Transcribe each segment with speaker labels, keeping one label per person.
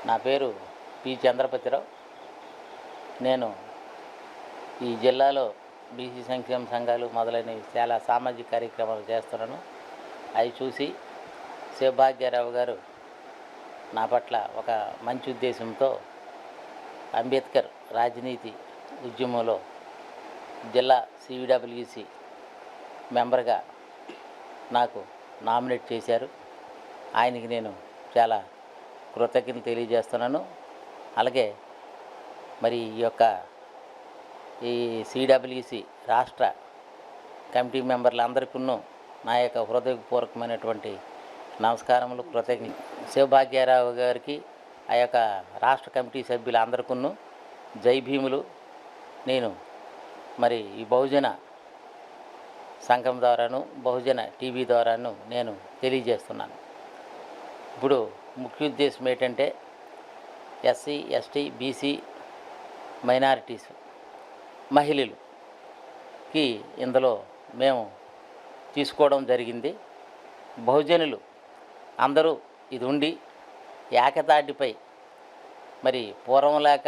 Speaker 1: నా పేరు పి చంద్రపతిరావు. నేను ఈ జిల్లాలో బీసీ సంక్షేమ సంఘాలు మొదలైనవి చాలా సామాజిక కార్యక్రమాలు చేస్తున్నాను. అవి చూసి శివభాగ్యారావు గారు నా పట్ల ఒక మంచి ఉద్దేశంతో అంబేద్కర్ రాజనీతి ఉద్యమంలో జిల్లా సివిడబ్ల్యూసి మెంబర్గా నాకు నామినేట్ చేశారు. ఆయనకి నేను చాలా కృతజ్ఞతలు తెలియజేస్తున్నాను. అలాగే మరి ఈ సిడబ్ల్యూసి రాష్ట్ర కమిటీ మెంబర్లందరికీ నా యొక్క హృదయపూర్వకమైనటువంటి నమస్కారములు, కృతజ్ఞతలు. శివభాగ్యారావు గారికి, ఆ యొక్క రాష్ట్ర కమిటీ సభ్యులందరికీ జై భీములు. నేను మరి ఈ బహుజన సంఘం ద్వారాను, బహుజన టీవీ ద్వారాను నేను తెలియజేస్తున్నాను. ఇప్పుడు ముఖ్య ఉద్దేశం ఏంటంటే ఎస్సీ, ఎస్టీ, బీసీ, మైనారిటీస్, మహిళలుకి ఇందులో మేము తీసుకోవడం జరిగింది. బహుజనులు అందరూ ఇది ఉండి ఏకతాటిపై మరి పూర్వం లేక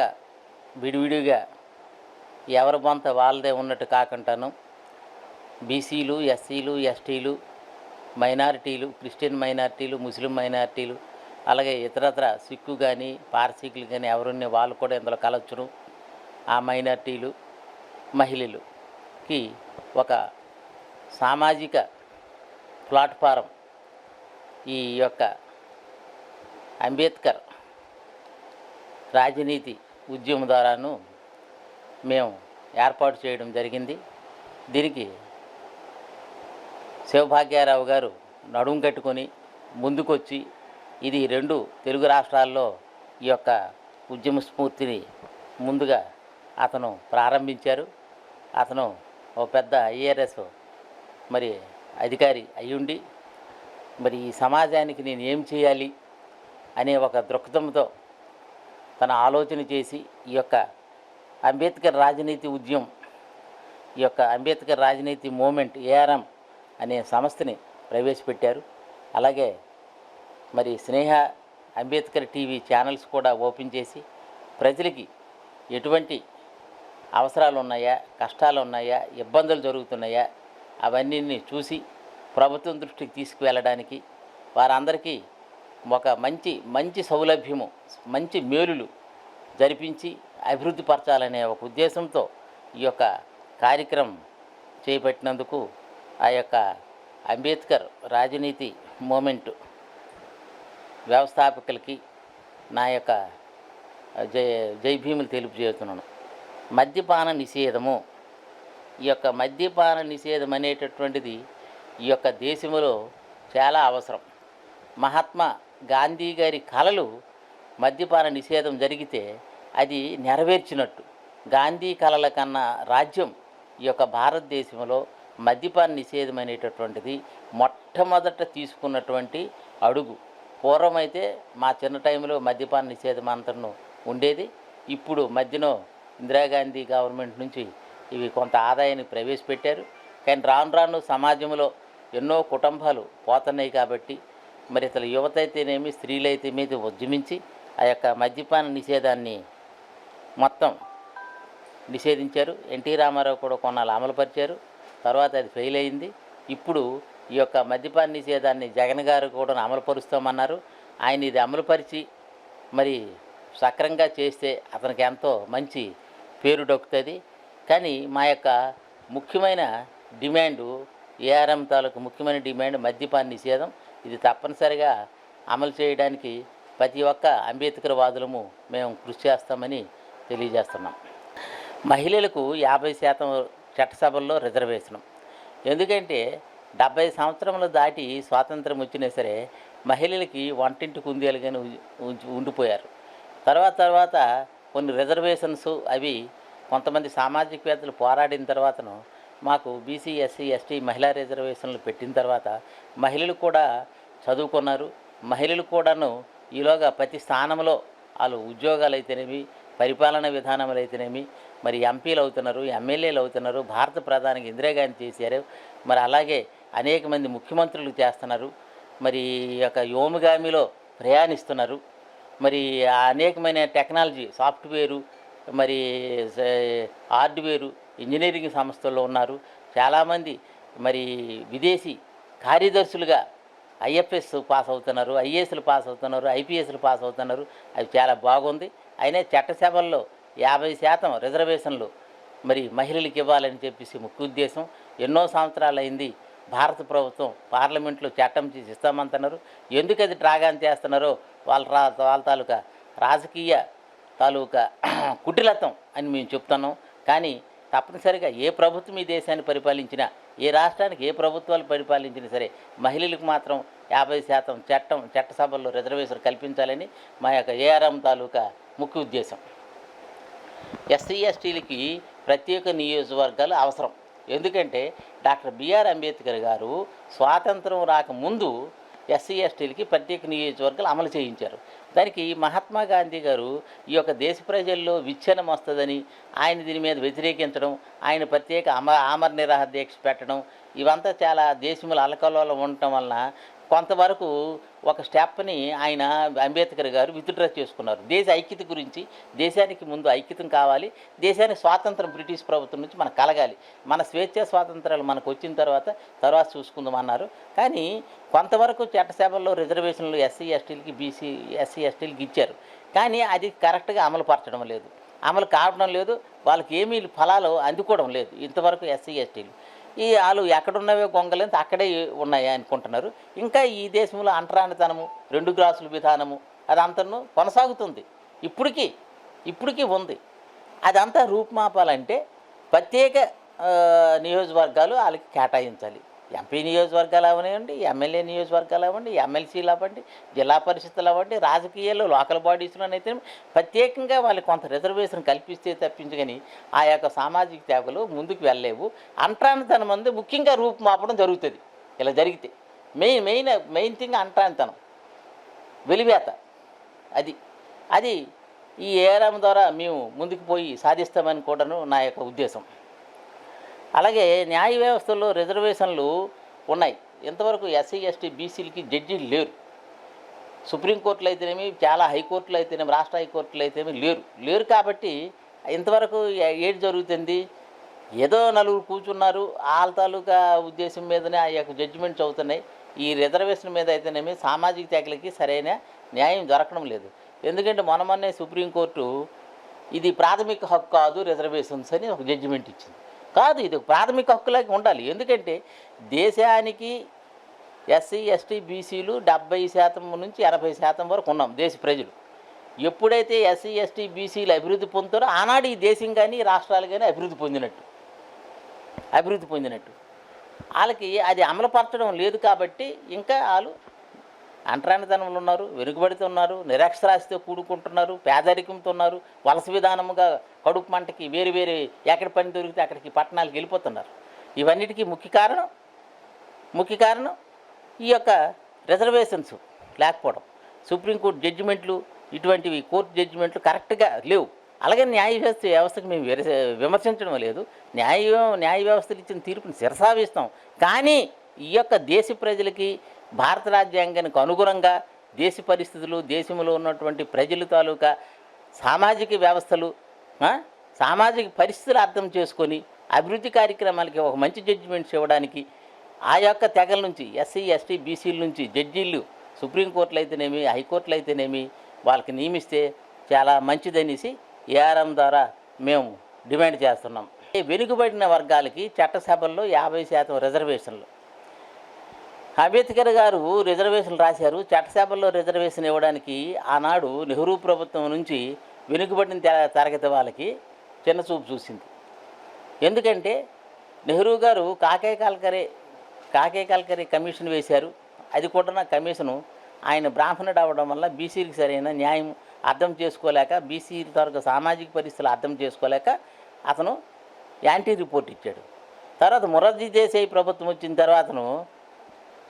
Speaker 1: విడివిడిగా ఎవరి బొంత వాళ్ళదే ఉన్నట్టు కాకుండాను బీసీలు, ఎస్సీలు, ఎస్టీలు, మైనారిటీలు, క్రిస్టియన్ మైనారిటీలు, ముస్లిం మైనారిటీలు, అలాగే ఇతరత్ర సిక్కు కానీ పార్సీకులు కానీ ఎవరున్న వాళ్ళు కూడా ఇందులో కలవచ్చును. ఆ మైనారిటీలు, మహిళలుకి ఒక సామాజిక ప్లాట్ఫారం ఈ యొక్క అంబేద్కర్ రాజనీతి ఉద్యమం ద్వారాను మేము ఏర్పాటు చేయడం జరిగింది. దీనికి శివభాగ్యారావు గారు నడుం కట్టుకొని ముందుకొచ్చి ఇది 2 తెలుగు రాష్ట్రాల్లో ఈ యొక్క ఉద్యమ స్ఫూర్తిని ముందుగా అతను ప్రారంభించారు. అతను ఒక పెద్ద ఐఆర్ఎస్ మరి అధికారి అయ్యుండి మరి ఈ సమాజానికి నేను ఏం చేయాలి అనే ఒక దృక్పథంతో తన ఆలోచన చేసి ఈ యొక్క అంబేద్కర్ రాజనీతి ఉద్యమం, ఈ యొక్క అంబేద్కర్ రాజనీతి మూమెంట్ ఏఆర్ఎం అనే సంస్థని ప్రవేశపెట్టారు. అలాగే మరి స్నేహ అంబేద్కర్ టీవీ ఛానల్స్ కూడా ఓపెన్ చేసి ప్రజలకి ఎటువంటి అవసరాలు ఉన్నాయా, కష్టాలు ఉన్నాయా, ఇబ్బందులు జరుగుతున్నాయా అవన్నీ చూసి ప్రభుత్వం దృష్టికి తీసుకువెళ్ళడానికి వారందరికీ ఒక మంచి సౌలభ్యము, మంచి మేలులు జరిపించి అభివృద్ధి పరచాలనే ఒక ఉద్దేశంతో ఈ యొక్క కార్యక్రమం చేపట్టినందుకు ఆ యొక్క అంబేద్కర్ రాజనీతి మూమెంట్ వ్యవస్థాపకులకి నా యొక్క జై భీములు తెలియజేస్తున్నాను. మద్యపాన నిషేధము, ఈ యొక్క మద్యపాన నిషేధం అనేటటువంటిది ఈ యొక్క దేశంలో చాలా అవసరం. మహాత్మా గాంధీ గారి కలలు మద్యపాన నిషేధం జరిగితే అది నెరవేర్చినట్టు. గాంధీ కలల కన్నా రాజ్యం ఈ యొక్క భారతదేశంలో మద్యపాన నిషేధం అనేటటువంటిది మొట్టమొదట తీసుకున్నటువంటి అడుగు. పూర్వమైతే మా చిన్న టైంలో మద్యపాన నిషేధం అంతను ఉండేది. ఇప్పుడు మధ్యలో ఇందిరాగాంధీ గవర్నమెంట్ నుంచి ఇవి కొంత ఆదాయాన్ని ప్రవేశపెట్టారు. కానీ రాను రాను సమాజంలో ఎన్నో కుటుంబాలు పోతున్నాయి కాబట్టి మరి ఇతర యువత అయితేనేమి, స్త్రీలైతే మీద ఉద్యమించి ఆ యొక్క మద్యపాన నిషేధాన్ని మొత్తం నిషేధించారు. ఎన్టీ రామారావు కూడా కొన్నాళ్ళు అమలుపరిచారు. తర్వాత అది ఫెయిల్ అయింది. ఇప్పుడు ఈ యొక్క మద్యపాన నిషేధాన్ని జగన్ గారు కూడా అమలుపరుస్తామన్నారు. ఆయన ఇది అమలుపరిచి మరి సక్రంగా చేస్తే అతనికి ఎంతో మంచి పేరు దక్కుతుంది. కానీ మా యొక్క ముఖ్యమైన డిమాండు ఏఆర్ఎం తాలూకు ముఖ్యమైన డిమాండ్ మద్యపాన నిషేధం. ఇది తప్పనిసరిగా అమలు చేయడానికి ప్రతి ఒక్క అంబేద్కర్ వాదులము మేము కృషి చేస్తామని తెలియజేస్తున్నాం. మహిళలకు 50% చట్టసభల్లో రిజర్వేషన్. ఎందుకంటే 70 సంవత్సరములు దాటి స్వాతంత్రం వచ్చినా సరే మహిళలకి వంటింటి కుందేలుగానే ఉండిపోయారు. తర్వాత కొన్ని రిజర్వేషన్స్ అవి కొంతమంది సామాజికవేత్తలు పోరాడిన తర్వాతను మాకు బీసీ, ఎస్సీ, ఎస్టీ మహిళా రిజర్వేషన్లు పెట్టిన తర్వాత మహిళలు కూడా చదువుకున్నారు. మహిళలు కూడాను ఈలోగా ప్రతి స్థానంలో వాళ్ళు ఉద్యోగాలు అయితేనేమి, పరిపాలన విధానములు అయితేనేమి, మరి ఎంపీలు అవుతున్నారు, ఎమ్మెల్యేలు అవుతున్నారు. భారత ప్రధానికి ఇందిరాగాంధీ చేశారు. మరి అలాగే అనేక మంది ముఖ్యమంత్రులు చేస్తున్నారు. మరి ఈ యొక్క వ్యోమగామిలో ప్రయాణిస్తున్నారు. మరి అనేకమైన టెక్నాలజీ సాఫ్ట్వేరు, మరి హార్డ్వేరు, ఇంజనీరింగ్ సంస్థల్లో ఉన్నారు. చాలామంది మరి విదేశీ కార్యదర్శులుగా ఐఎఫ్ఎస్ పాస్ అవుతున్నారు, ఐఏఎస్లు పాస్ అవుతున్నారు, ఐపీఎస్లు పాస్ అవుతున్నారు. అది చాలా బాగుంది. అయినా చట్టసభల్లో 50% రిజర్వేషన్లు మరి మహిళలకు ఇవ్వాలని చెప్పేసి ముఖ్య ఉద్దేశం. ఎన్నో సంవత్సరాలు అయింది భారత ప్రభుత్వం పార్లమెంట్లో చట్టం చేసి ఇస్తామంటున్నారు. ఎందుకు అది డ్రాగాన్ చేస్తున్నారో వాళ్ళ తాలూకా రాజకీయ తాలూకా కుటిలత్వం అని మేము చెప్తున్నాం. కానీ తప్పనిసరిగా ఏ ప్రభుత్వం ఈ దేశాన్ని పరిపాలించినా, ఏ రాష్ట్రానికి ఏ ప్రభుత్వాలు పరిపాలించినా సరే మహిళలకు మాత్రం 50% చట్టసభల్లో రిజర్వేషన్ కల్పించాలని మా యొక్క ఏఆర్ఎం తాలూకా ముఖ్య ఉద్దేశం. ఎస్సీ ఎస్టీలకి ప్రత్యేక నియోజకవర్గాలు అవసరం. ఎందుకంటే డాక్టర్ బిఆర్ అంబేద్కర్ గారు స్వాతంత్రం రాకముందు ఎస్సీ ఎస్టీలకి ప్రత్యేక నియోజకవర్గాలు అమలు చేయించారు. దానికి మహాత్మా గాంధీ గారు ఈ యొక్క దేశ ప్రజల్లో విచ్ఛిన్నం వస్తుందని ఆయన దీని మీద వ్యతిరేకించడం, ఆయన ప్రత్యేక ఆమర నిరాహార దీక్ష పెట్టడం, ఇవంతా చాలా దేశంలో అల్లకల్లోలం ఉండటం వలన కొంతవరకు ఒక స్టెప్ని ఆయన అంబేద్కర్ గారు విత్డ్రా చేసుకున్నారు. దేశ ఐక్యత గురించి, దేశానికి ముందు ఐక్యతం కావాలి, దేశానికి స్వాతంత్రం బ్రిటిష్ ప్రభుత్వం నుంచి మనకు కలగాలి, మన స్వేచ్ఛ స్వాతంత్రాలు మనకు వచ్చిన తర్వాత చూసుకుందాం అన్నారు. కానీ కొంతవరకు చట్టసభల్లో రిజర్వేషన్లు ఎస్సీ ఎస్టీలకి ఇచ్చారు. కానీ అది కరెక్ట్గా అమలు పరచడం లేదు, అమలు కావడం లేదు, వాళ్ళకి ఏమీ ఫలాలు అందుకోవడం లేదు ఇంతవరకు ఎస్సీ ఎస్టీలు. వాళ్ళు ఎక్కడున్నవే గొంగలేంత అక్కడే ఉన్నాయి అనుకుంటున్నారు. ఇంకా ఈ దేశంలో అంటరానితనము, 2 గ్లాసుల విధానము అదంతా కొనసాగుతుంది, ఇప్పటికీ ఉంది. అదంతా రూపుమాపాలంటే ప్రత్యేక నియోజకవర్గాలు వాళ్ళకి కేటాయించాలి. ఎంపీ నియోజకవర్గాలు అవనివ్వండి, ఎమ్మెల్యే నియోజకవర్గాలు అవ్వండి, ఎమ్మెల్సీలు అవ్వండి, జిల్లా పరిషత్తులు అవ్వండి, రాజకీయాల్లో లోకల్ బాడీస్లోనైతే ప్రత్యేకంగా వాళ్ళకి కొంత రిజర్వేషన్ కల్పిస్తే తప్పించుకొని ఆ యొక్క సామాజిక త్యాగలు ముందుకు వెళ్ళలేవు. అంటరానితనం మంది ముఖ్యంగా రూపుమాపడం జరుగుతుంది. ఇలా జరిగితే మెయిన్ థింగ్ అంటరానితనం, వెలివేత. అది ఈ ఏఆర్ఎం ద్వారా మేము ముందుకు పోయి సాధిస్తామని కూడాను నా యొక్క ఉద్దేశం. అలాగే న్యాయ వ్యవస్థలో రిజర్వేషన్లు ఉన్నాయి. ఇంతవరకు ఎస్సీ ఎస్టీ బీసీలకి జడ్జీలు సుప్రీంకోర్టులో అయితేనేమి, చాలా హైకోర్టులో అయితేనేమి, రాష్ట్ర హైకోర్టులో అయితేనేమి లేరు. కాబట్టి ఇంతవరకు ఏది జరుగుతుంది, ఏదో నలుగురు కూర్చున్నారు, వాళ్ళ తాలూకా ఉద్దేశం మీదనే ఆ యొక్క జడ్జిమెంట్స్ అవుతున్నాయి. ఈ రిజర్వేషన్ మీద అయితేనేమి సామాజిక తెగలకి సరైన న్యాయం దొరకడం లేదు. ఎందుకంటే మొన్నే సుప్రీంకోర్టు ఇది ప్రాథమిక హక్కు కాదు రిజర్వేషన్స్ అని ఒక జడ్జిమెంట్ ఇచ్చింది. కాదు, ఇది ప్రాథమిక హక్కులాగా ఉండాలి. ఎందుకంటే దేశానికి ఎస్సీ ఎస్టీ బీసీలు 70% నుంచి 80% వరకు ఉన్నాం దేశ ప్రజలు. ఎప్పుడైతే ఎస్సీ ఎస్టీ బీసీలు అభివృద్ధి పొందుతారో ఆనాడు ఈ దేశం కానీ రాష్ట్రాలు కానీ అభివృద్ధి పొందినట్టు వాళ్ళకి అది అమలుపరచడం లేదు. కాబట్టి ఇంకా వాళ్ళు అంటరానితనంలో ఉన్నారు, వెనుకబడితో ఉన్నారు, నిరక్షరాస్యతో కూడుకుంటున్నారు, పేదరికంతో ఉన్నారు, వలస విధానముగా కడుపు మంటకి వేరు ఎక్కడ పని దొరికితే అక్కడికి పట్టణాలకు వెళ్ళిపోతున్నారు. ఇవన్నిటికీ ముఖ్య కారణం ఈ యొక్క రిజర్వేషన్స్ లేకపోవడం. సుప్రీంకోర్టు జడ్జిమెంట్లు, ఇటువంటివి కోర్టు జడ్జిమెంట్లు కరెక్ట్గా లేవు. అలాగే న్యాయ వ్యవస్థకు మేము విమర్శించడం లేదు. న్యాయ వ్యవస్థలు ఇచ్చిన తీర్పుని శిరసావిస్తాం. కానీ ఈ యొక్క దేశ ప్రజలకి భారత రాజ్యాంగానికి అనుగుణంగా దేశ పరిస్థితులు, దేశంలో ఉన్నటువంటి ప్రజల తాలూకా సామాజిక వ్యవస్థలు, సామాజిక పరిస్థితులు అర్థం చేసుకొని అభివృద్ధి కార్యక్రమాలకి ఒక మంచి జడ్జిమెంట్స్ ఇవ్వడానికి ఆ యొక్క తెగల నుంచి ఎస్సీ ఎస్టీ బీసీల నుంచి జడ్జీలు సుప్రీంకోర్టులు అయితేనేమి, హైకోర్టులు అయితేనేమి వాళ్ళకి నియమిస్తే చాలా మంచిదనేసి ఏఆర్ఎం ద్వారా మేము డిమాండ్ చేస్తున్నాం. వెనుకబడిన వర్గాలకి చట్టసభల్లో 50% రిజర్వేషన్లు. అంబేద్కర్ గారు రిజర్వేషన్లు రాశారు. చట్టసభల్లో రిజర్వేషన్ ఇవ్వడానికి ఆనాడు నెహ్రూ ప్రభుత్వం నుంచి వెనుకబడిన తరగతి వాళ్ళకి చిన్న చూపు చూసింది. ఎందుకంటే నెహ్రూ గారు కాకే కల్కరే కమిషన్ వేశారు. అది కూడా కమిషను ఆయన బ్రాహ్మణుడు అవ్వడం వల్ల బీసీలకు సరైన న్యాయం అర్థం చేసుకోలేక, బీసీల తరగతి సామాజిక పరిస్థితులు అర్థం చేసుకోలేక అతను యాంటీ రిపోర్ట్ ఇచ్చాడు. తర్వాత మొరార్జీ దేశాయ్ ప్రభుత్వం వచ్చిన తర్వాతను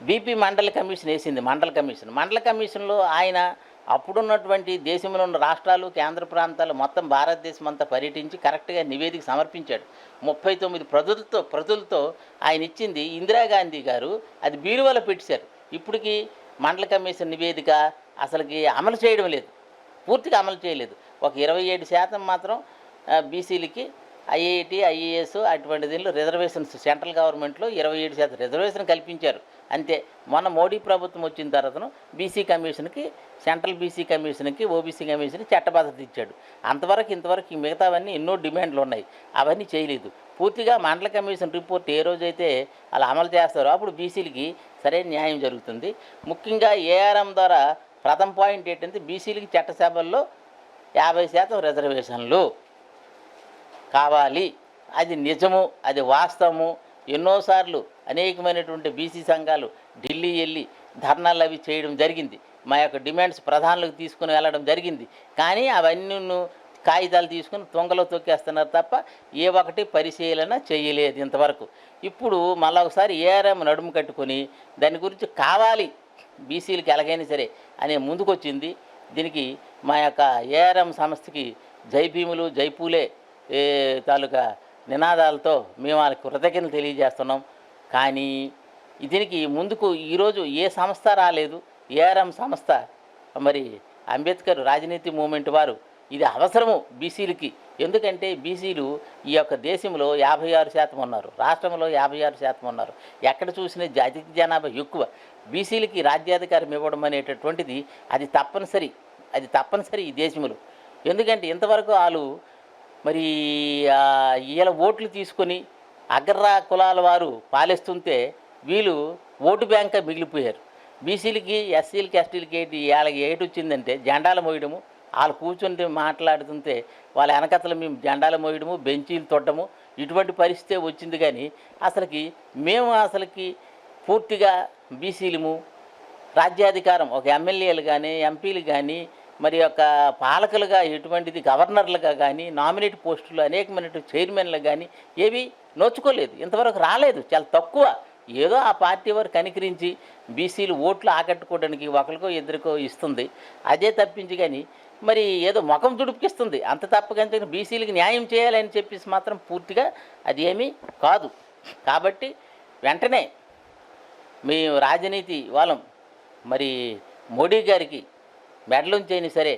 Speaker 1: బీపీ మండల కమిషన్ వేసింది. మండల కమిషన్లో ఆయన అప్పుడున్నటువంటి దేశంలో ఉన్న రాష్ట్రాలు, కేంద్ర ప్రాంతాలు మొత్తం భారతదేశం అంతా పర్యటించి కరెక్ట్గా నివేదిక సమర్పించాడు. 39 ప్రతులతో ఆయన ఇచ్చింది. ఇందిరాగాంధీ గారు అది బీరువాలో పెట్టారు. ఇప్పటికీ మండల కమిషన్ నివేదిక అసలుకి అమలు చేయడం లేదు. పూర్తిగా అమలు చేయలేదు. ఒక 27% మాత్రం బీసీలకి ఐఐటి, ఐఏఎస్ అటువంటి దీనిలో రిజర్వేషన్స్ సెంట్రల్ గవర్నమెంట్లో 27% రిజర్వేషన్ కల్పించారు అంతే. మొన్న మోడీ ప్రభుత్వం వచ్చిన తర్వాతను బీసీ కమిషన్కి, సెంట్రల్ బీసీ కమిషన్కి, ఓబీసీ కమిషన్కి చట్టబద్ధత ఇచ్చాడు. ఇంతవరకు ఈ మిగతావన్నీ ఎన్నో డిమాండ్లు ఉన్నాయి, అవన్నీ చేయలేదు. పూర్తిగా మండల కమిషన్ రిపోర్ట్ ఏ రోజైతే అలా అమలు చేస్తారో అప్పుడు బీసీలకి సరైన న్యాయం జరుగుతుంది. ముఖ్యంగా ఏఆర్ఎం ద్వారా ప్రథమ పాయింట్ ఏంటంటే బీసీలకి చట్టసభల్లో 50% రిజర్వేషన్లు కావాలి. అది నిజము, అది వాస్తవము. ఎన్నోసార్లు అనేకమైనటువంటి బీసీ సంఘాలు ఢిల్లీ వెళ్ళి ధర్నాలు అవి చేయడం జరిగింది. మా యొక్క డిమాండ్స్ ప్రధానులకు తీసుకుని వెళ్ళడం జరిగింది. కానీ అవన్నీ కాగితాలు తీసుకుని తొంగలో తొక్కేస్తున్నారు తప్ప ఏ ఒక్కటి పరిశీలన చేయలేదు ఇంతవరకు. ఇప్పుడు మళ్ళీ ఒకసారి ఏఆర్ఎం నడుము కట్టుకొని దాని గురించి కావాలి బీసీలకు ఎలాగైనా సరే అనే ముందుకొచ్చింది. దీనికి మా యొక్క ఏఆర్ఎం సంస్థకి జై భీములు, జై పూలే తాలూకా నినాదాలతో మేము వాళ్ళకి కృతజ్ఞతలు తెలియజేస్తున్నాం. కానీ దీనికి ముందుకు ఈరోజు ఏ సంస్థ రాలేదు. ఏఆర్ఎం సంస్థ మరి అంబేద్కర్ రాజనీతి మూమెంట్ వారు ఇది అవసరము బీసీలకి. ఎందుకంటే బీసీలు ఈ యొక్క దేశంలో 56% ఉన్నారు, రాష్ట్రంలో 56% ఉన్నారు. ఎక్కడ చూసినా అధిక జనాభా ఎక్కువ. బీసీలకి రాజ్యాధికారం ఇవ్వడం అనేటటువంటిది అది తప్పనిసరి ఈ దేశంలో. ఎందుకంటే ఇంతవరకు వాళ్ళు మరి వీళ్ళ ఓట్లు తీసుకొని అగ్ర కులాల వారు పాలిస్తుంటే వీళ్ళు ఓటు బ్యాంక్గా మిగిలిపోయారు. బీసీలకి, ఎస్సీలకి, ఎస్టీలకి వాళ్ళకి ఏటు వచ్చిందంటే జెండాలు మోయడము, వాళ్ళు కూర్చుంటే మాట్లాడుతుంటే వాళ్ళ వెనకతలు మేము జెండాలు మోయడము, బెంచీలు తొట్టము, ఇటువంటి పరిస్థితే వచ్చింది. కానీ మేము పూర్తిగా బీసీలము రాజ్యాధికారం ఒక ఎమ్మెల్యేలు కానీ, ఎంపీలు కానీ, మరి యొక్క పాలకులుగా ఎటువంటిది గవర్నర్లుగా కానీ, నామినేట్ పోస్టులు అనేకమైన చైర్మన్లు కానీ ఏవి నోచుకోలేదు, ఇంతవరకు రాలేదు, చాలా తక్కువ. ఏదో ఆ పార్టీ వారు కనికరించి బీసీలు ఓట్లు ఆకట్టుకోవడానికి ఒకరికో ఇద్దరికో ఇస్తుంది, అదే తప్పించి. కానీ మరి ఏదో ముఖం తుడుపుకిస్తుంది అంత తప్పకంటే బీసీలకు న్యాయం చేయాలని చెప్పేసి మాత్రం పూర్తిగా అది ఏమీ కాదు. కాబట్టి వెంటనే మేము రాజనీతి వాళ్ళం మరి మోడీ గారికి మెడలుంచైనా సరే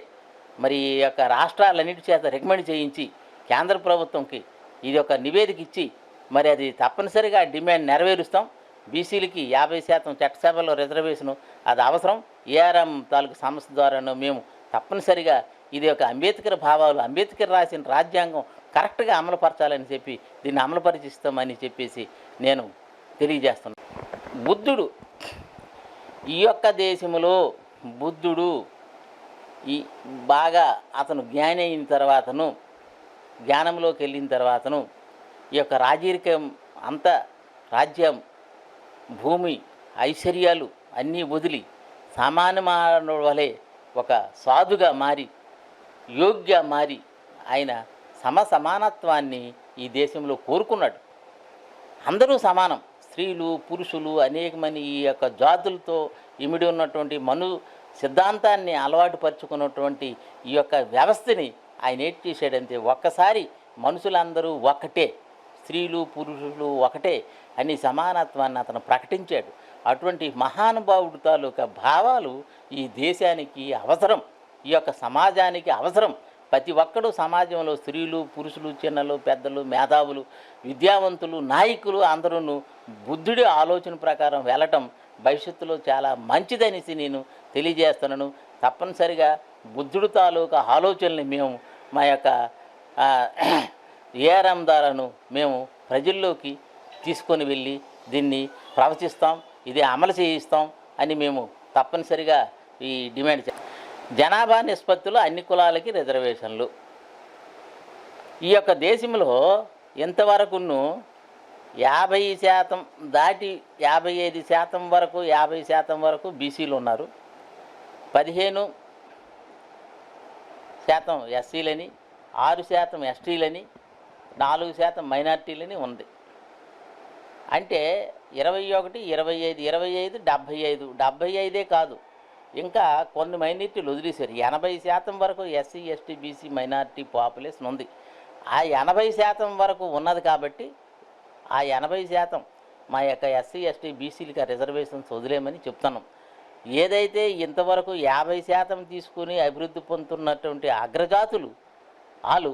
Speaker 1: మరి ఈ యొక్క రాష్ట్రాలన్నిటి చేత రికమెండ్ చేయించి కేంద్ర ప్రభుత్వంకి ఇది ఒక నివేదిక ఇచ్చి మరి అది తప్పనిసరిగా డిమాండ్ నెరవేరుస్తాం. బీసీలకి 50% చట్టసభలో రిజర్వేషను అది అవసరం. ఏఆర్ఎం తాలూకు సంస్థ ద్వారాను మేము తప్పనిసరిగా ఇది ఒక అంబేద్కర్ భావాలు, అంబేద్కర్ రాసిన రాజ్యాంగం కరెక్ట్గా అమలుపరచాలని చెప్పి దీన్ని అమలుపరిచిస్తామని చెప్పేసి నేను తెలియజేస్తున్నాను. బుద్ధుడు ఈ యొక్క దేశంలో బుద్ధుడు ఈ బాగా అతను జ్ఞాని అయిన తర్వాతను, జ్ఞానంలోకి వెళ్ళిన తర్వాతను ఈ యొక్క రాజకీయం అంతా రాజ్యం, భూమి, ఐశ్వర్యాలు అన్నీ వదిలి సామాన్య మానవుడి వలె ఒక సాధుగా మారి, యోగ్య మారి ఆయన సమానత్వాన్ని ఈ దేశంలో కోరుకున్నాడు. అందరూ సమానం, స్త్రీలు, పురుషులు, అనేకమంది ఈ యొక్క జాతులతో ఇమిడి ఉన్నటువంటి సిద్ధాంతాన్ని అలవాటు పరుచుకున్నటువంటి ఈ యొక్క వ్యవస్థని ఆయన ఏం చేశాడంటే ఒక్కసారి మనుషులందరూ ఒకటే, స్త్రీలు పురుషులు ఒకటే అని సమానత్వాన్ని అతను ప్రకటించాడు. అటువంటి మహానుభావుడు తాలూకా భావాలు ఈ దేశానికి అవసరం, ఈ యొక్క సమాజానికి అవసరం. ప్రతి ఒక్కడూ సమాజంలో స్త్రీలు పురుషులు, చిన్నలు పెద్దలు, మేధావులు, విద్యావంతులు, నాయకులు అందరూ బుద్ధుడి ఆలోచన ప్రకారం వెళ్ళటం భవిష్యత్తులో చాలా మంచిదనేసి నేను తెలియజేస్తున్నాను. తప్పనిసరిగా బుద్ధుడు తాలూకా ఆలోచనల్ని మేము మా యొక్క ఏఆర్ఎం ద్వారాను మేము ప్రజల్లోకి తీసుకొని వెళ్ళి దీన్ని ప్రవచిస్తాం, ఇది అమలు చేయిస్తాం అని మేము తప్పనిసరిగా ఈ డిమాండ్ చేస్తాం. జనాభా నిష్పత్తిలో అన్ని కులాలకి రిజర్వేషన్లు. ఈ యొక్క దేశంలో ఇంతవరకును 50% దాటి 55% వరకు 50% వరకు బీసీలు ఉన్నారు, 15% ఎస్సీలని, 6% ఎస్టీలని, 4% మైనార్టీలని ఉంది. అంటే 21, 25, 25, 75 కాదు, ఇంకా కొన్ని మైనార్టీలు వదిలేశారు. 80% వరకు SC, ST, BC minority population ఉంది. ఆ 80% వరకు ఉన్నది కాబట్టి ఆ 80% మా యొక్క ఎస్సీ, ఎస్టీ, బీసీలకి రిజర్వేషన్స్ వదిలేమని చెప్తున్నాం. ఏదైతే ఇంతవరకు 50% తీసుకుని అభివృద్ధి పొందుతున్నటువంటి అగ్రజాతులు వాళ్ళు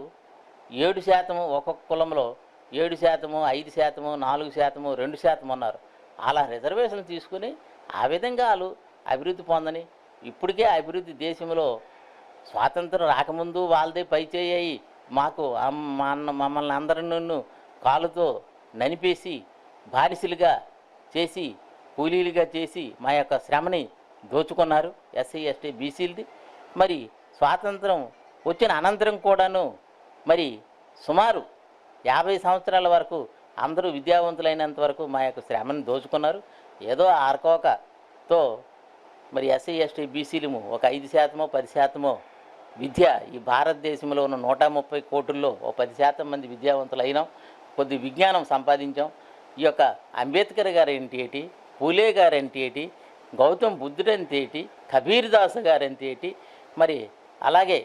Speaker 1: 7% ఒక్కొక్క కులంలో 7%, 5%, 4%, 2% ఉన్నారు. అలా రిజర్వేషన్ తీసుకుని ఆ విధంగా వాళ్ళు అభివృద్ధి పొందని ఇప్పటికే అభివృద్ధి దేశంలో స్వాతంత్రం రాకముందు వాళ్ళదే పైచేయి మాకు మమ్మల్ని అందరినూ కాలుతో ననిపేసి బానిసలుగా చేసి కూలీలుగా చేసి మా యొక్క శ్రమని దోచుకున్నారు ఎస్సీ ఎస్టీ బీసీలది. మరి స్వాతంత్రం వచ్చిన అనంతరం కూడాను మరి సుమారు 50 సంవత్సరాల వరకు అందరూ విద్యావంతులైనంత వరకు మా యొక్క శ్రమని దోచుకున్నారు. ఏదో ఆర్కోకతో మరి ఎస్సీ ఎస్టీ బీసీలు ఒక 5%, 10% విద్య ఈ భారతదేశంలో ఉన్న 130 కోట్లలో ఓ 10% మంది విద్యావంతులు అయినాం. కొద్ది విజ్ఞానం సంపాదించాం. ఈ యొక్క అంబేద్కర్ గారు ఏంటి, పూలే గారు ఏంటి, గౌతమ్ బుద్ధుడు ఏంటి, కబీర్ దాస్ గారు ఏంటి, మరి అలాగే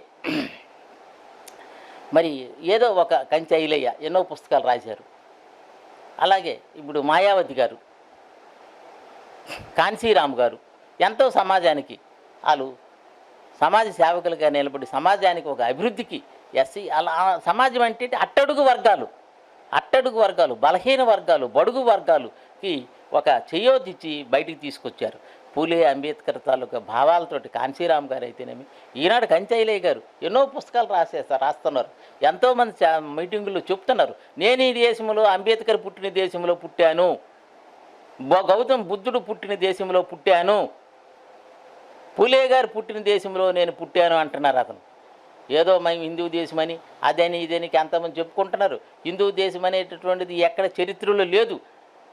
Speaker 1: మరి ఏదో ఒక కంచె ఐలయ్య ఎన్నో పుస్తకాలు రాశారు. అలాగే ఇప్పుడు మాయావతి గారు, కాన్సీరామ్ గారు ఎంతో సమాజానికి వాళ్ళు సమాజ సేవకులుగా నిలబడి సమాజానికి ఒక అభివృద్ధికి ఎస్సీ అలా సమాజం అంటే అట్టడుగు వర్గాలు, బలహీన వర్గాలు, బడుగు వర్గాలుకి ఒక చేయోదిచ్చి బయటికి తీసుకొచ్చారు. పూలే అంబేద్కర్ తాలూకా భావాలతోటి కాన్సీరామ్ గారు అయితేనేమి, ఈనాడు కంచైలయ్య గారు ఎన్నో పుస్తకాలు రాస్తున్నారు. ఎంతోమంది మీటింగుల్లో చెప్తున్నారు, నేను ఈ దేశంలో అంబేద్కర్ పుట్టిన దేశంలో పుట్టాను, గౌతమ్ బుద్ధుడు పుట్టిన దేశంలో పుట్టాను, పూలే గారు పుట్టిన దేశంలో నేను పుట్టాను అంటున్నారు. అతను ఏదో మేము హిందూ దేశమని అదని ఇదేనికి ఎంతమంది చెప్పుకుంటున్నారు. హిందూ దేశం అనేటటువంటిది ఎక్కడ చరిత్రలో లేదు,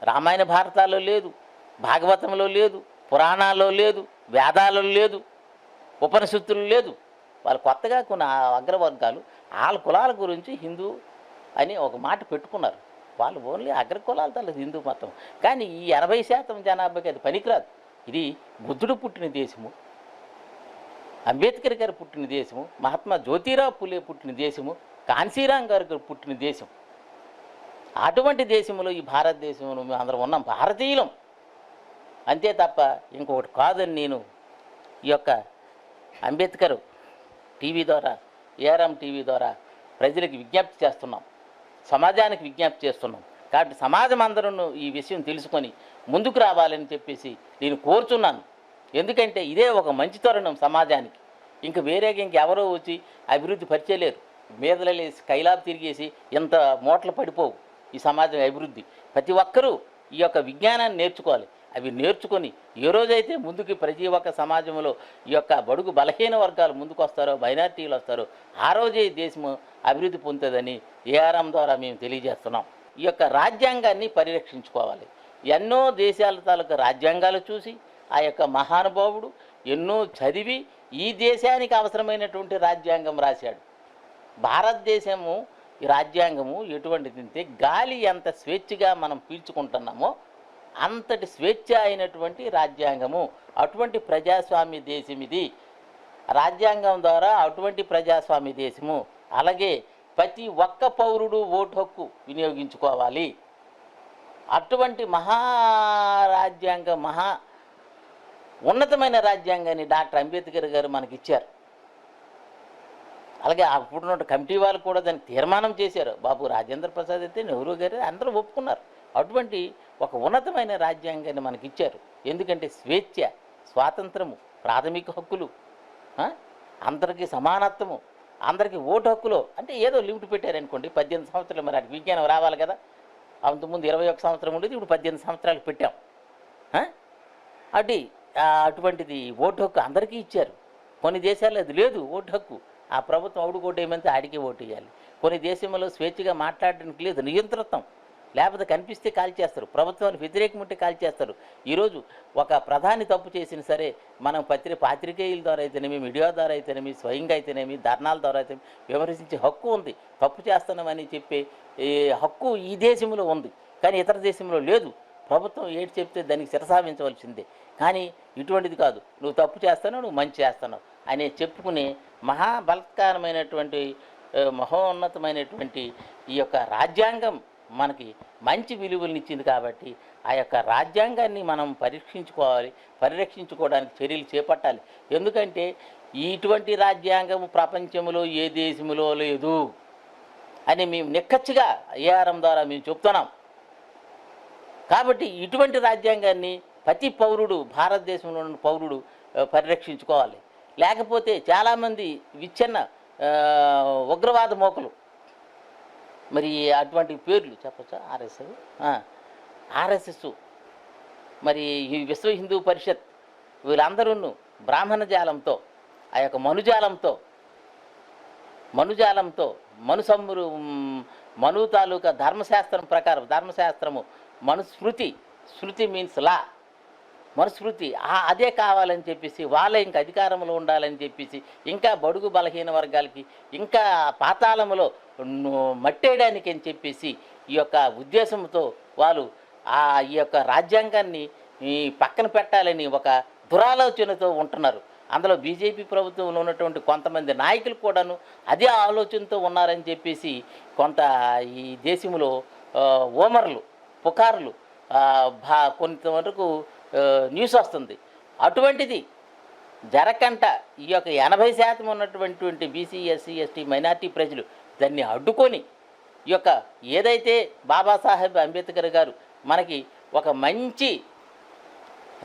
Speaker 1: రామాయణ భారతాల్లో లేదు, భాగవతంలో లేదు, పురాణాల్లో లేదు, వేదాలలో లేదు, ఉపనిషత్తులు లేదు. వాళ్ళు కొత్తగా కొన్ని అగ్రవర్గాలు వాళ్ళ కులాల గురించి హిందూ అని ఒక మాట పెట్టుకున్నారు. వాళ్ళు ఓన్లీ అగ్రకులాల తల హిందూ మతం. కానీ ఈ 80% జనాభాకి అది పనికిరాదు. ఇది బుద్ధుడు పుట్టిన దేశము, అంబేద్కర్ గారు పుట్టిన దేశము, మహాత్మా జ్యోతిరావు పూలే పుట్టిన దేశము, కాన్సీరామ్ గారు పుట్టిన దేశం. అటువంటి దేశంలో ఈ భారతదేశంలో మేము అందరం ఉన్నాం, భారతీయులం అంతే తప్ప ఇంకొకటి కాదని నేను ఈ యొక్క అంబేద్కర్ టీవీ ద్వారా, ఏఆర్ఎం టీవీ ద్వారా ప్రజలకు విజ్ఞప్తి చేస్తున్నాం, సమాజానికి విజ్ఞప్తి చేస్తున్నాం. కాబట్టి సమాజం అందరూ ఈ విషయం తెలుసుకొని ముందుకు రావాలని చెప్పేసి నేను కోరుచున్నాను. ఎందుకంటే ఇదే ఒక మంచి తరుణం సమాజానికి. ఇంక వేరేగా ఇంకెవరో వచ్చి అభివృద్ధి పరిచేయలేరు. మీదలేసి కైలాబ్ తిరిగేసి ఇంత మూటలు పడిపోవు ఈ సమాజం అభివృద్ధి. ప్రతి ఒక్కరూ ఈ యొక్క విజ్ఞానాన్ని నేర్చుకోవాలి. అవి నేర్చుకొని ఏ రోజైతే ముందుకి ప్రతి ఒక్క సమాజంలో ఈ యొక్క బడుగు బలహీన వర్గాలు ముందుకు వస్తారో, మైనారిటీలు వస్తారో, ఆ రోజే దేశం అభివృద్ధి పొందుతుందని ఏఆర్ఎం ద్వారా మేము తెలియజేస్తున్నాం. ఈ యొక్క రాజ్యాంగాన్ని పరిరక్షించుకోవాలి. ఎన్నో దేశాల తాలూకా రాజ్యాంగాలు చూసి ఆ యొక్క మహానుభావుడు ఎన్నో చదివి ఈ దేశానికి అవసరమైనటువంటి రాజ్యాంగం రాశాడు. భారతదేశము ఈ రాజ్యాంగము ఎటువంటిది, గాలి ఎంత స్వేచ్ఛగా మనం పీల్చుకుంటున్నామో అంతటి స్వేచ్ఛ అయినటువంటి రాజ్యాంగము. అటువంటి ప్రజాస్వామ్య దేశం ఇది. రాజ్యాంగం ద్వారా అటువంటి ప్రజాస్వామ్య దేశము. అలాగే ప్రతి ఒక్క పౌరుడు ఓటు హక్కు వినియోగించుకోవాలి. అటువంటి మహారాజ్యాంగం, ఉన్నతమైన రాజ్యాంగాన్ని డాక్టర్ అంబేద్కర్ గారు మనకిచ్చారు. అలాగే అప్పుడున్న కమిటీ వాళ్ళు కూడా దానికి తీర్మానం చేశారు. బాబు రాజేంద్ర ప్రసాద్ అయితే, నెహ్రూ గారు అందరూ ఒప్పుకున్నారు. అటువంటి ఒక ఉన్నతమైన రాజ్యాంగాన్ని మనకిచ్చారు. ఎందుకంటే స్వేచ్ఛ, స్వాతంత్రము, ప్రాథమిక హక్కులు, అందరికీ సమానత్వము, అందరికీ ఓటు హక్కులు అంటే ఏదో లిమిట్ పెట్టారనుకోండి. 18 సంవత్సరాలు మరి అది విజ్ఞానం రావాలి కదా. అంతకుముందు 21 సంవత్సరం ఉండేది, ఇప్పుడు 18 సంవత్సరాలు పెట్టాం. అటువంటిది ఓటు హక్కు అందరికీ ఇచ్చారు. కొన్ని దేశాల్లో అది లేదు ఓటు హక్కు. ఆ ప్రభుత్వం అవుడు ఓటు వేయమంటే ఆడికి ఓటు వేయాలి. కొన్ని దేశంలో స్వేచ్ఛగా మాట్లాడడానికి లేదు, నియంత్రితం. లేకపోతే కనిపిస్తే కాల్ చేస్తారు, ప్రభుత్వానికి వ్యతిరేకం ఉంటే కాల్ చేస్తారు. ఈరోజు ఒక ప్రధాని తప్పు చేసిన సరే మనం పాత్రికేయుల ద్వారా అయితేనేమి, మీడియా ద్వారా అయితేనేమి, స్వయంగా అయితేనేమి, ధర్నాల ద్వారా అయితేనేమి విమర్శించే హక్కు ఉంది. తప్పు చేస్తున్నామని చెప్పే హక్కు ఈ దేశంలో ఉంది, కానీ ఇతర దేశంలో లేదు. ప్రభుత్వం ఏడు చెప్తే దానికి శిరసావించవలసిందే. కానీ ఇటువంటిది కాదు, నువ్వు తప్పు చేస్తున్నావు, నువ్వు మంచి చేస్తున్నావు అనే చెప్పుకునే మహాబలత్కారమైనటువంటి మహోన్నతమైనటువంటి ఈ యొక్క రాజ్యాంగం మనకి మంచి విలువలను ఇచ్చింది. కాబట్టి ఆ యొక్క రాజ్యాంగాన్ని మనం పరిరక్షించుకోవడానికి చర్యలు చేపట్టాలి. ఎందుకంటే ఇటువంటి రాజ్యాంగం ప్రపంచంలో ఏ దేశంలో లేదు అని మేము నిక్కచ్చిగా ఏఆర్ఎం ద్వారా మేము చెప్తున్నాం. కాబట్టి ఇటువంటి రాజ్యాంగాన్ని ప్రతి పౌరుడు, భారతదేశంలో ఉన్న పౌరుడు పరిరక్షించుకోవాలి. లేకపోతే చాలామంది విచ్ఛిన్న ఉగ్రవాద మోకలు, మరి అటువంటి పేర్లు చెప్పచ్చా, ఆర్ఎస్ఎస్, మరి ఈ విశ్వ హిందూ పరిషత్, వీళ్ళందరూ బ్రాహ్మణ జాలంతో, ఆ యొక్క మనుజాలంతో మను తాలూకా ధర్మశాస్త్రం ప్రకారం, ధర్మశాస్త్రము స్మృతి మీన్స్ లా, మనుస్మృతి అదే కావాలని చెప్పేసి, వాళ్ళే ఇంకా అధికారంలో ఉండాలని చెప్పేసి, ఇంకా బడుగు బలహీన వర్గాలకి ఇంకా పాతాళములో మట్టేయడానికి అని చెప్పేసి ఈ యొక్క ఉద్దేశంతో వాళ్ళు ఈ యొక్క రాజ్యాంగాన్ని పక్కన పెట్టాలని ఒక దురాలోచనతో ఉంటున్నారు. అందులో బీజేపీ ప్రభుత్వంలో ఉన్నటువంటి కొంతమంది నాయకులు కూడాను అదే ఆలోచనతో ఉన్నారని చెప్పేసి కొంత ఈ దేశంలో ఓమర్లు, పుకార్లు కొంతవరకు న్యూస్ వస్తుంది. అటువంటిది జరగకంట ఈ యొక్క 80% ఉన్నటువంటి బీసీ, ఎస్సీ, ఎస్టీ, మైనార్టీ ప్రజలు దాన్ని అడ్డుకొని ఈ యొక్క ఏదైతే బాబాసాహెబ్ అంబేద్కర్ గారు మనకి ఒక మంచి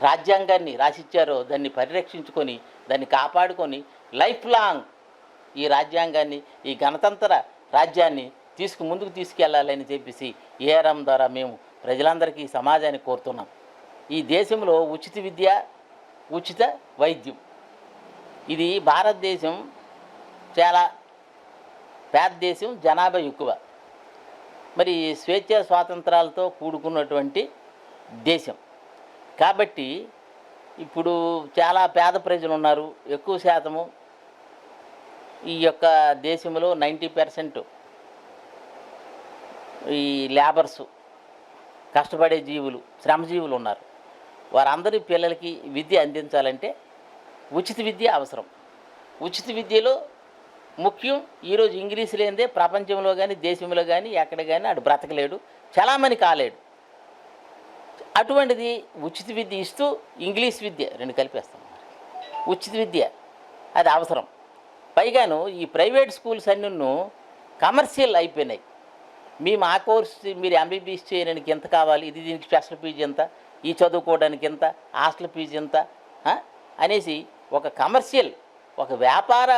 Speaker 1: రాజ్యాంగాన్ని రాసిచ్చారో దాన్ని పరిరక్షించుకొని, దాన్ని కాపాడుకొని లైఫ్ లాంగ్ ఈ రాజ్యాంగాన్ని, ఈ గణతంత్ర రాజ్యాన్ని ముందుకు తీసుకెళ్లాలని చెప్పేసి ఏఆర్ఎం ద్వారా మేము ప్రజలందరికీ, సమాజానికి కోరుతున్నాం. ఈ దేశంలో ఉచిత విద్య, ఉచిత వైద్యం, ఇది భారతదేశం చాలా పేద దేశం, జనాభా ఎక్కువ, మరి స్వేచ్ఛ స్వాతంత్రాలతో కూడుకున్నటువంటి దేశం. కాబట్టి ఇప్పుడు చాలా పేద ప్రజలు ఉన్నారు. ఎక్కువ శాతము ఈ యొక్క దేశంలో 90% ఈ లేబర్సు, కష్టపడే జీవులు, శ్రమజీవులు ఉన్నారు. వారందరి పిల్లలకి విద్య అందించాలంటే ఉచిత విద్య అవసరం. ఉచిత విద్యలో ముఖ్యం ఈరోజు ఇంగ్లీష్ లేనిదే ప్రపంచంలో కానీ, దేశంలో కానీ, ఎక్కడ కానీ అటు బ్రతకలేడు, చలామణి కాలేడు. అటువంటిది ఉచిత విద్య ఇస్తూ ఇంగ్లీష్ విద్య రెండు కలిపేస్తాం. ఉచిత విద్య అది అవసరం. పైగాను ఈ ప్రైవేట్ స్కూల్స్ అన్నీ కమర్షియల్ అయిపోయినాయి. మేము ఆ కోర్సు, మీరు ఎంబీబీఎస్ చేయడానికి ఎంత కావాలి, ఇది దీనికి స్పెషల్ ఫీజు ఎంత, ఈ చదువుకోవడానికి ఎంత, హాస్టల్ ఫీజు ఎంత అనేసి ఒక కమర్షియల్, ఒక వ్యాపార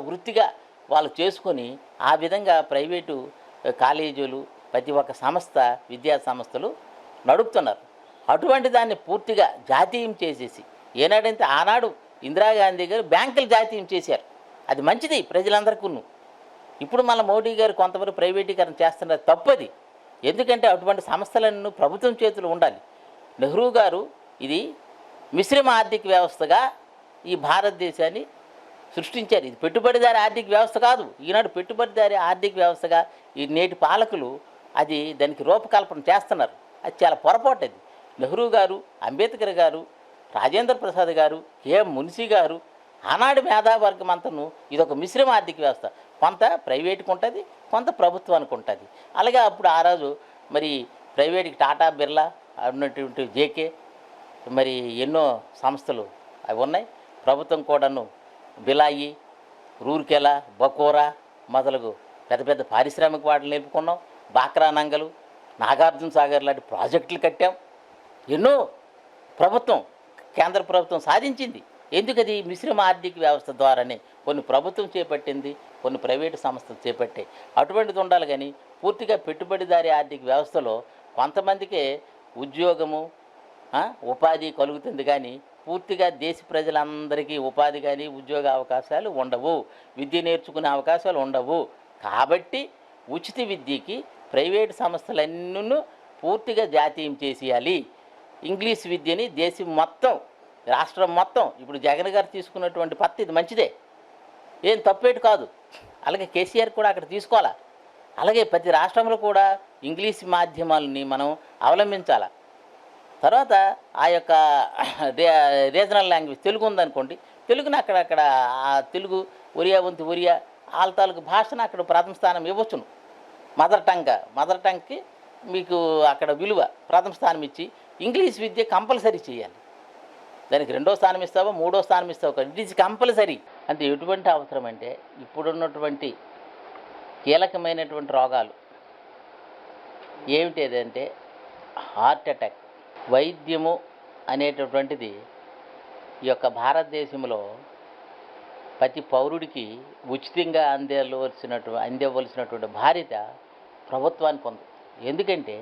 Speaker 1: వృత్తిగా వాళ్ళు చేసుకొని ఆ విధంగా ప్రైవేటు కాలేజీలు, ప్రతి ఒక్క సంస్థ, విద్యా సంస్థలు నడుపుతున్నారు. అటువంటి దాన్ని పూర్తిగా జాతీయం చేసేసి, ఏనాడంటే ఆనాడు ఇందిరాగాంధీ గారు బ్యాంకులు జాతీయం చేశారు. అది మంచిది ప్రజలందరికీ. ఇప్పుడు మళ్ళీ మోడీ గారు కొంతవరకు ప్రైవేటీకరణ చేస్తున్నారు, తప్పది. ఎందుకంటే అటువంటి సంస్థలను ప్రభుత్వం చేతులు ఉండాలి. నెహ్రూ గారు ఇది మిశ్రమ ఆర్థిక వ్యవస్థగా ఈ భారతదేశాన్ని సృష్టించారు. ఇది పెట్టుబడిదారి ఆర్థిక వ్యవస్థ కాదు. ఈనాడు పెట్టుబడిదారి ఆర్థిక వ్యవస్థగా ఈ నేటి పాలకులు దానికి రూపకల్పన చేస్తున్నారు. అది చాలా పొరపాటు. అది నెహ్రూ గారు, అంబేద్కర్ గారు, రాజేంద్ర ప్రసాద్ గారు, మున్షీ గారు, ఆనాడు మేధావర్గం అంతను ఇదొక మిశ్రమ ఆర్థిక వ్యవస్థ. కొంత ప్రైవేట్కి ఉంటుంది, కొంత ప్రభుత్వానికి ఉంటుంది. అలాగే అప్పుడు ఆ రోజు మరి ప్రైవేట్కి టాటా, బిర్లా ఉన్నటువంటి జేకే, మరి ఎన్నో సంస్థలు అవి ఉన్నాయి. ప్రభుత్వం కూడాను బిలాయి, రూర్కెలా, బకోరా మొదలగు పెద్ద పెద్ద పారిశ్రామిక వాటిని నిలుపుకున్నాం. బాక్రా నంగలు, నాగార్జున సాగర్ లాంటి ప్రాజెక్టులు కట్టాం. ఎన్నో కేంద్ర ప్రభుత్వం సాధించింది. ఎందుకది మిశ్రమ ఆర్థిక వ్యవస్థ ద్వారానే కొన్ని ప్రభుత్వం చేపట్టింది, కొన్ని ప్రైవేటు సంస్థలు చేపట్టాయి. అటువంటిది ఉండాలి. కానీ పూర్తిగా పెట్టుబడిదారీ ఆర్థిక వ్యవస్థలో కొంతమందికే ఉద్యోగము, ఉపాధి కలుగుతుంది. కానీ పూర్తిగా దేశ ప్రజలందరికీ ఉపాధి కానీ ఉద్యోగ అవకాశాలు ఉండవు, విద్య నేర్చుకునే అవకాశాలు ఉండవు. కాబట్టి ఉచిత విద్యకి ప్రైవేటు సంస్థలన్నీ పూర్తిగా జాతీయం చేసేయాలి. ఇంగ్లీష్ విద్యని దేశం మొత్తం, రాష్ట్రం మొత్తం, ఇప్పుడు జగన్ గారు తీసుకున్నటువంటి పద్ధతి ఇది మంచిదే, ఏం తప్పేటి కాదు. అలాగే కేసీఆర్ కూడా అక్కడ తీసుకోవాలా. అలాగే ప్రతి రాష్ట్రంలో కూడా ఇంగ్లీష్ మాధ్యమాలని మనం అవలంబించాలి. తర్వాత ఆ యొక్క రీజనల్ లాంగ్వేజ్ తెలుగు ఉందనుకోండి, తెలుగుని అక్కడక్కడ తెలుగు, ఒరియా వంతు ఒరియా వాళ్ళ తాలూకు భాషను అక్కడ ప్రథమ స్థానం ఇవ్వచ్చును. మదర్ టంగ్కి మీకు అక్కడ విలువ ప్రథమ స్థానం ఇచ్చి ఇంగ్లీష్ విద్య కంపల్సరీ చేయాలి. దానికి 2వ స్థానం ఇస్తావో 3వ స్థానం ఇస్తావో ఇట్ ఈజ్ కంపల్సరీ. అంటే ఎటువంటి అవసరం అంటే ఇప్పుడున్నటువంటి కీలకమైనటువంటి రోగాలు ఏమిటంటే హార్ట్ అటాక్. వైద్యము అనేటటువంటిది ఈ యొక్క భారతదేశంలో ప్రతి పౌరుడికి ఉచితంగా అందివ్వవలసినటువంటి బాధ్యత ప్రభుత్వానికి ఉంది. ఎందుకంటే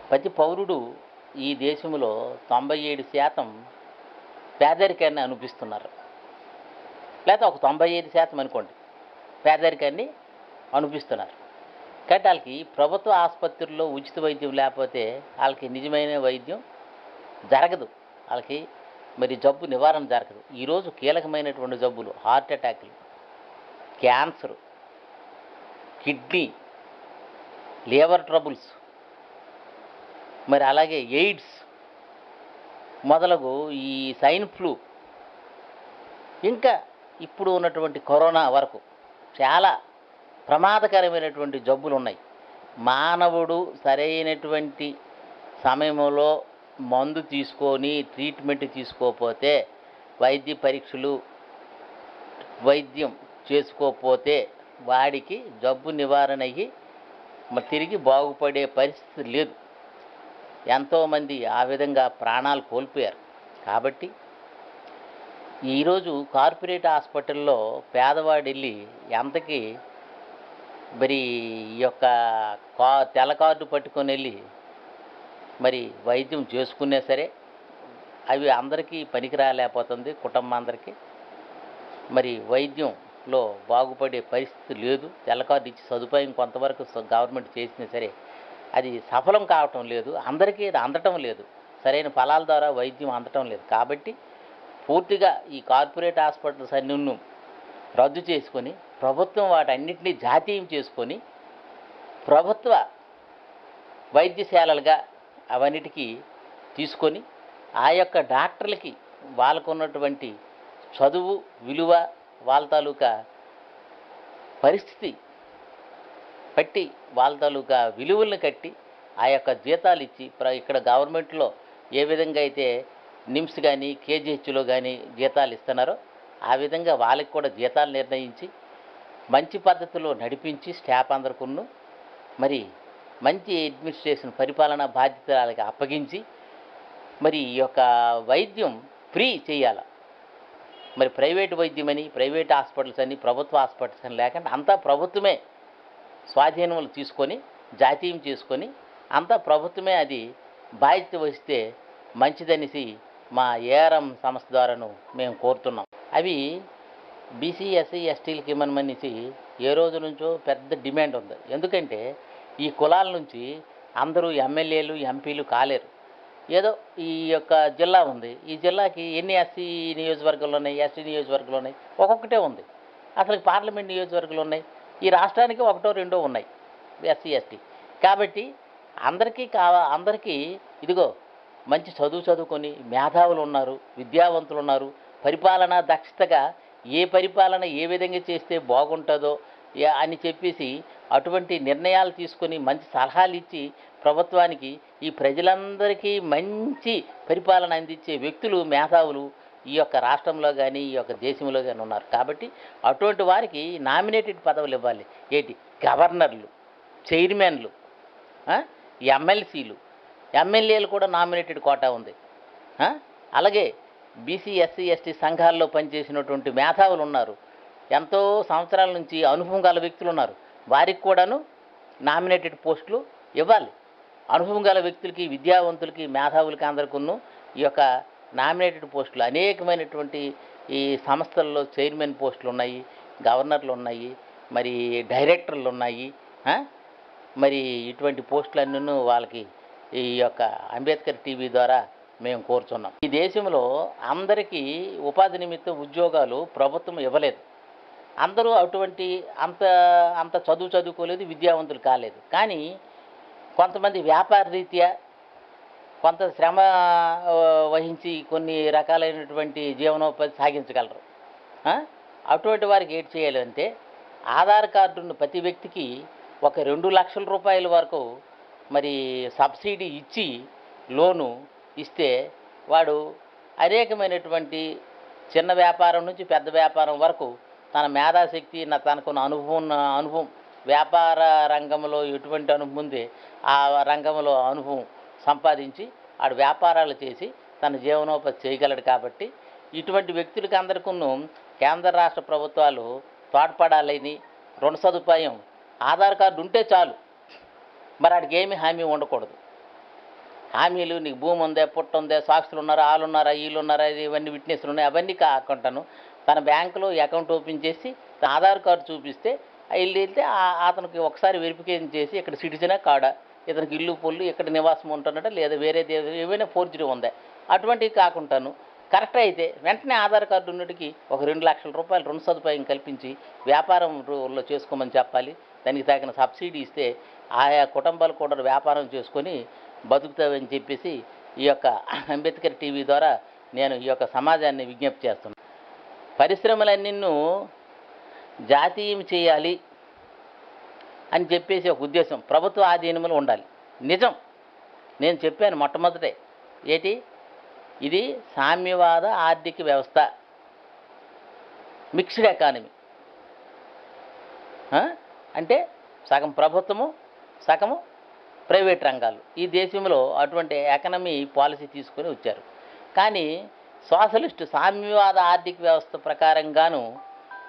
Speaker 1: ప్రతి పౌరుడు ఈ దేశంలో 97% పేదరికాన్ని అనుభవిస్తున్నారు. లేదా ఒక 95% అనుకోండి పేదరికాన్ని అనుభవిస్తున్నారు. కాబట్టి వాళ్ళకి ప్రభుత్వ ఆసుపత్రుల్లో ఉచిత వైద్యం లేకపోతే వాళ్ళకి నిజమైన వైద్యం జరగదు, వాళ్ళకి మరి జబ్బు నివారణ జరగదు. ఈరోజు కీలకమైనటువంటి జబ్బులు హార్ట్ అటాక్లు, క్యాన్సర్, కిడ్నీ, లివర్ ట్రబుల్స్, మరి అలాగే ఎయిడ్స్ మొదలగు ఈ స్వైన్ ఫ్లూ, ఇంకా ఇప్పుడు ఉన్నటువంటి కరోనా వరకు చాలా ప్రమాదకరమైనటువంటి జబ్బులు ఉన్నాయి. మానవుడు సరైనటువంటి సమయంలో మందు తీసుకొని ట్రీట్మెంట్ తీసుకోకపోతే, వైద్య పరీక్షలు వైద్యం చేసుకోకపోతే వాడికి జబ్బు నివారణ అయ్యి తిరిగి బాగుపడే పరిస్థితి లేదు. ఎంతోమంది ఆ విధంగా ప్రాణాలు కోల్పోయారు. కాబట్టి ఈరోజు కార్పొరేట్ హాస్పిటల్లో పేదవాడు వెళ్ళి ఎంతకి మరి ఈ యొక్క తెల్ల కార్డు పట్టుకొని వెళ్ళి మరి వైద్యం చేసుకున్నా సరే అవి అందరికీ పనికి రాలేకపోతుంది. కుటుంబం అందరికీ మరి వైద్యంలో బాగుపడే పరిస్థితి లేదు. తెల్ల కార్డు ఇచ్చి సదుపాయం కొంతవరకు గవర్నమెంట్ చేసినా సరే అది సఫలం కావటం లేదు, అందరికీ అది అందటం లేదు, సరైన ఫలాల ద్వారా వైద్యం అందటం లేదు. కాబట్టి పూర్తిగా ఈ కార్పొరేట్ హాస్పిటల్స్ అన్నీ రద్దు చేసుకొని ప్రభుత్వం వాటన్నిటినీ జాతీయం చేసుకొని ప్రభుత్వ వైద్యశాలలుగా అవన్నిటికీ తీసుకొని ఆ యొక్క డాక్టర్లకి వాళ్ళకున్నటువంటి చదువు విలువ వాళ్ళ తాలూకా పరిస్థితి బట్టి వాళ్ళ తాలూకా విలువలను కట్టి ఆ యొక్క జీతాలు ఇచ్చి ఇక్కడ గవర్నమెంట్లో ఏ విధంగా అయితే నిమ్స్ కానీ కేజీహెచ్లో కానీ జీతాలు ఇస్తున్నారో ఆ విధంగా వాళ్ళకి కూడా జీతాలు నిర్ణయించి మంచి పద్ధతిలో నడిపించి స్టాఫ్ అందరికీ మరి మంచి అడ్మినిస్ట్రేషన్ పరిపాలనా బాధ్యత వాళ్ళకి అప్పగించి మరి ఈ యొక్క వైద్యం ఫ్రీ చేయాలి. మరి ప్రైవేట్ వైద్యమని ప్రైవేట్ హాస్పిటల్స్ అని ప్రభుత్వ హాస్పిటల్స్ అని లేకుండా అంతా ప్రభుత్వమే స్వాధీనములు తీసుకొని జాతీయం చేసుకొని అంతా ప్రభుత్వమే అది బాధ్యత వహిస్తే మంచిదనేసి మా ఏఆర్ఎం సంస్థ ద్వారాను మేము కోరుతున్నాం. అవి బీసీ ఎస్సీ ఎస్టీలకి ఇవ్వమనేసి ఏ రోజు నుంచో పెద్ద డిమాండ్ ఉంది. ఎందుకంటే ఈ కులాల నుంచి అందరూ ఎమ్మెల్యేలు ఎంపీలు కాలేరు. ఏదో ఈ యొక్క జిల్లా ఉంది, ఈ జిల్లాకి ఎన్ని ఎస్సీ నియోజకవర్గాలు ఉన్నాయి, ఎస్టీ నియోజకవర్గాలు ఉన్నాయి, ఒక్కొక్కటే ఉంది. అసలు పార్లమెంట్ నియోజకవర్గాలు ఉన్నాయి, ఈ రాష్ట్రానికి 1, 2 ఉన్నాయి ఎస్సీ ఎస్టీ. కాబట్టి అందరికీ ఇదిగో మంచి చదువుకొని మేధావులు ఉన్నారు, విద్యావంతులు ఉన్నారు, పరిపాలనా దక్షతగా పరిపాలన ఏ విధంగా చేస్తే బాగుంటుందో అని చెప్పేసి అటువంటి నిర్ణయాలు తీసుకొని మంచి సలహాలు ఇచ్చి ప్రభుత్వానికి ఈ ప్రజలందరికీ మంచి పరిపాలన అందించే వ్యక్తులు మేధావులు ఈ యొక్క రాష్ట్రంలో కానీ ఈ యొక్క దేశంలో కానీ ఉన్నారు. కాబట్టి అటువంటి వారికి నామినేటెడ్ పదవులు ఇవ్వాలి. గవర్నర్లు, చైర్మన్లు, ఎమ్మెల్సీలు, ఎమ్మెల్యేలు కూడా నామినేటెడ్ కోటా ఉంది. అలాగే బీసీ ఎస్సీ ఎస్టీ సంఘాల్లో పనిచేసినటువంటి మేధావులు ఉన్నారు, ఎంతో సంవత్సరాల నుంచి అనుభవం గల వ్యక్తులు ఉన్నారు, వారికి కూడాను నామినేటెడ్ పోస్టులు ఇవ్వాలి. అనుభవం గల వ్యక్తులకి, విద్యావంతులకి, మేధావులకి అందరికీ ఈ యొక్క నామినేటెడ్ పోస్టులు అనేకమైనటువంటి ఈ సంస్థల్లో చైర్మన్ పోస్టులు ఉన్నాయి, గవర్నర్లు ఉన్నాయి, మరి డైరెక్టర్లు ఉన్నాయి. మరి ఇటువంటి పోస్టులన్నీ వాళ్ళకి ఈ యొక్క అంబేద్కర్ టీవీ ద్వారా మేము కోరుచున్నాం. ఈ దేశంలో అందరికీ ఉపాధి నిమిత్తం ఉద్యోగాలు ప్రభుత్వం ఇవ్వలేదు. అందరూ అటువంటి అంత చదువుకోలేదు, విద్యావంతులు కాలేదు. కానీ కొంతమంది వ్యాపార రీత్యా కొంత శ్రమ వహించి కొన్ని రకాలైనటువంటి జీవనోపాధి సాగించగలరు. అటువంటి వారికి ఏం చేయాలంటే ఆధార్ కార్డును ప్రతి వ్యక్తికి ఒక 2 లక్షల రూపాయల వరకు మరి సబ్సిడీ ఇచ్చి లోను ఇస్తే వాడు అనేకమైనటువంటి చిన్న వ్యాపారం నుంచి పెద్ద వ్యాపారం వరకు తన మేధాశక్తి తనకున్న అనుభవం వ్యాపార రంగంలో ఎటువంటి అనుభవం ఉంది ఆ రంగంలో అనుభవం సంపాదించి ఆడు వ్యాపారాలు చేసి తన జీవనోపాధి చేయగలడు. కాబట్టి ఇటువంటి వ్యక్తులకి అందరికీ కేంద్ర రాష్ట్ర ప్రభుత్వాలు తోడ్పడాలని రుణ సదుపాయం ఆధార్ కార్డు ఉంటే చాలు. మరి వాడికి ఏమీ హామీ ఉండకూడదు. హామీలు నీకు భూమి ఉందే, పుట్ట ఉందే, సాక్షులు ఉన్నారా, వాళ్ళు ఉన్నారా, వీళ్ళు ఉన్నారా, ఇవన్నీ విట్నెస్లు ఉన్నాయి, అవన్నీ కాకుండాను తన బ్యాంకులో అకౌంట్ ఓపెన్ చేసి ఆధార్ కార్డు చూపిస్తే వెళ్తే అతనికి ఒకసారి వెరిఫికేషన్ చేసి ఇక్కడ సిటిజనే కాడా, ఇతనికి ఇల్లు పొల్లు ఇక్కడ నివాసం ఉంటున్నట్ట లేదా వేరే ఏవైనా ఫోర్జరీ ఉందా, అటువంటివి కాకుండాను కరెక్ట్ అయితే వెంటనే ఆధార్ కార్డు ఉన్నటికి ఒక 2 లక్షల రూపాయలు రుణ సదుపాయం కల్పించి వ్యాపారంలో చేసుకోమని చెప్పాలి. దానికి తగిన సబ్సిడీ ఇస్తే ఆయా కుటుంబాలు కూడా వ్యాపారం చేసుకొని బతుకుతావని చెప్పేసి ఈ యొక్క అంబేద్కర్ టీవీ ద్వారా నేను ఈ యొక్క సమాజాన్ని విజ్ఞప్తి చేస్తున్నాను. పరిశ్రమలన్నీ జాతీయం చేయాలి అని చెప్పేసి ఒక ఉద్దేశం ప్రభుత్వ ఆధీనంలో ఉండాలి. నిజం, నేను చెప్పాను మొట్టమొదటే ఏంటి, ఇది సామ్యవాద ఆర్థిక వ్యవస్థ, మిక్స్డ్ ఎకానమీ. అంటే సగం ప్రభుత్వము సగము ప్రైవేట్ రంగాలు. ఈ దేశంలో అటువంటి ఎకనమీ పాలసీ తీసుకొని వచ్చారు. కానీ సోషలిస్టు సామ్యవాద ఆర్థిక వ్యవస్థ ప్రకారంగాను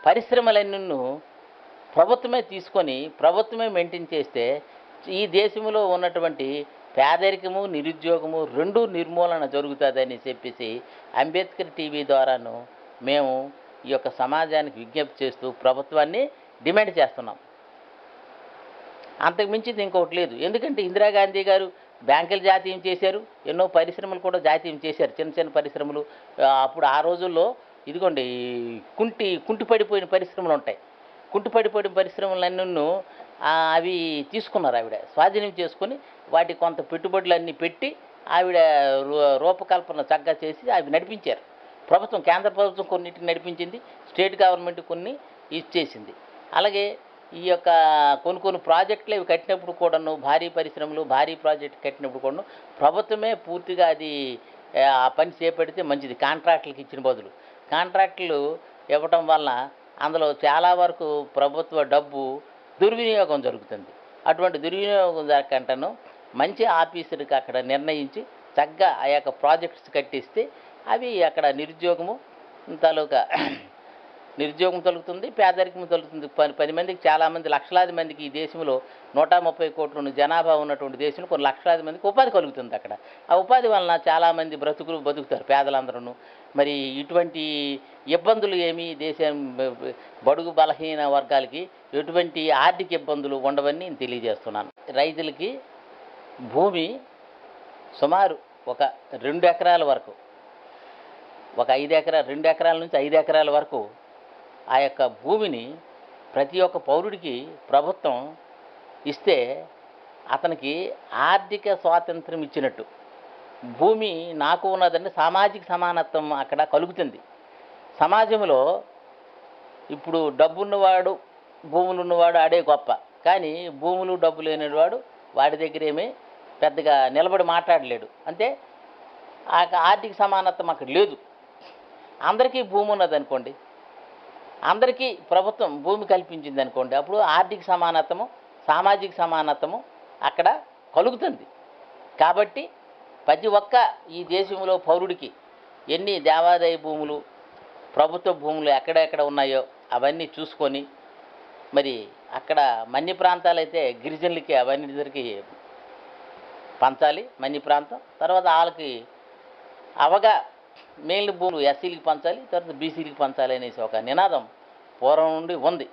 Speaker 1: పరిశ్రమలన్నీ ప్రభుత్వమే తీసుకొని ప్రభుత్వమే మెయింటైన్ చేస్తే ఈ దేశంలో ఉన్నటువంటి పేదరికము నిరుద్యోగము రెండూ నిర్మూలన జరుగుతుందని చెప్పేసి అంబేద్కర్ టీవీ ద్వారాను మేము ఈ యొక్క సమాజానికి విజ్ఞప్తి చేస్తూ ప్రభుత్వాన్ని డిమాండ్ చేస్తున్నాం. అంతకు మించింది ఇంకొకటి లేదు. ఎందుకంటే ఇందిరాగాంధీ గారు బ్యాంకులు జాతీయం చేశారు, ఎన్నో పరిశ్రమలు కూడా జాతీయం చేశారు, చిన్న చిన్న పరిశ్రమలు. అప్పుడు ఆ రోజుల్లో ఇదిగోండి కుంటి పడిపోయిన పరిశ్రమలు ఉంటాయి. కుంటి పడిపోయిన పరిశ్రమలన్నీ అవి తీసుకున్నారు, ఆవిడ స్వాధీనం చేసుకొని వాటి కొంత పెట్టుబడులన్నీ పెట్టి ఆవిడ రూపకల్పన చక్కగా చేసి అవి నడిపించారు. ప్రభుత్వం, కేంద్ర ప్రభుత్వం కొన్నిటిని నడిపించింది, స్టేట్ గవర్నమెంట్ కొన్ని ఇచ్చేసింది. అలాగే ఈ యొక్క కొన్ని ప్రాజెక్టులు ఇవి కట్టినప్పుడు కూడాను భారీ పరిశ్రమలు భారీ ప్రాజెక్టు కట్టినప్పుడు కూడాను ప్రభుత్వమే పూర్తిగా అది ఆ పని చేపడితే మంచిది. కాంట్రాక్టులకు ఇచ్చిన బదులు కాంట్రాక్టులు ఇవ్వటం వలన అందులో చాలా వరకు ప్రభుత్వ డబ్బు దుర్వినియోగం జరుగుతుంది. అటువంటి దుర్వినియోగం జరగకంటను మంచి ఆఫీసర్కి అక్కడ నిర్ణయించి చక్కగా ఆ యొక్క ప్రాజెక్ట్స్ కట్టిస్తే అవి అక్కడ నిరుద్యోగం తొలుగుతుంది, పేదరికం తొలుగుతుంది. 10 మందికి, చాలామంది లక్షలాది మందికి ఈ దేశంలో 130 కోట్ల జనాభా ఉన్నటువంటి దేశంలో కొన్ని లక్షలాది మందికి ఉపాధి కలుగుతుంది. అక్కడ ఆ ఉపాధి వలన చాలామంది బతుకుతారు పేదలందరూ. మరి ఇటువంటి ఇబ్బందులు ఏమీ దేశం బడుగు బలహీన వర్గాలకి ఎటువంటి ఆర్థిక ఇబ్బందులు ఉండవని నేను తెలియజేస్తున్నాను. రైతులకి భూమి సుమారు ఒక 2 ఎకరాల వరకు, ఒక 2 ఎకరాల నుంచి 5 ఎకరాల వరకు ఆ యొక్క భూమిని ప్రతి ఒక్క పౌరుడికి ప్రభుత్వం ఇస్తే అతనికి ఆర్థిక స్వాతంత్రం ఇచ్చినట్టు. భూమి నాకు ఉన్నదంటే సామాజిక సమానత్వం అక్కడ కలుగుతుంది. సమాజంలో ఇప్పుడు డబ్బున్నవాడు భూములు ఉన్నవాడు ఆడే గొప్ప, కానీ భూములు డబ్బు లేనివాడు వాడి దగ్గరేమీ పెద్దగా నిలబడి మాట్లాడలేడు. అంటే ఆర్థిక సమానత్వం అక్కడ లేదు. అందరికీ భూమి ఉన్నదనుకోండి, అందరికీ ప్రభుత్వం భూమి కల్పించింది అనుకోండి, అప్పుడు ఆర్థిక సమానత్వము సామాజిక సమానత్వము అక్కడ కలుగుతుంది. కాబట్టి ప్రతి ఒక్క ఈ దేశంలో పౌరుడికి ఎన్ని దేవాదాయ భూములు ప్రభుత్వ భూములు ఎక్కడెక్కడ ఉన్నాయో అవన్నీ చూసుకొని మరి అక్కడ మన్య ప్రాంతాలైతే గిరిజనులకి అవన్నీ పంచాలి మన్య ప్రాంతం. తర్వాత వాళ్ళకి అవగా మెయిన్ భూములు ఎస్సీలకి పంచాలి, తర్వాత బీసీలకి పంచాలి అనేసి ఒక నినాదం పూర్వం నుండి ఉంది.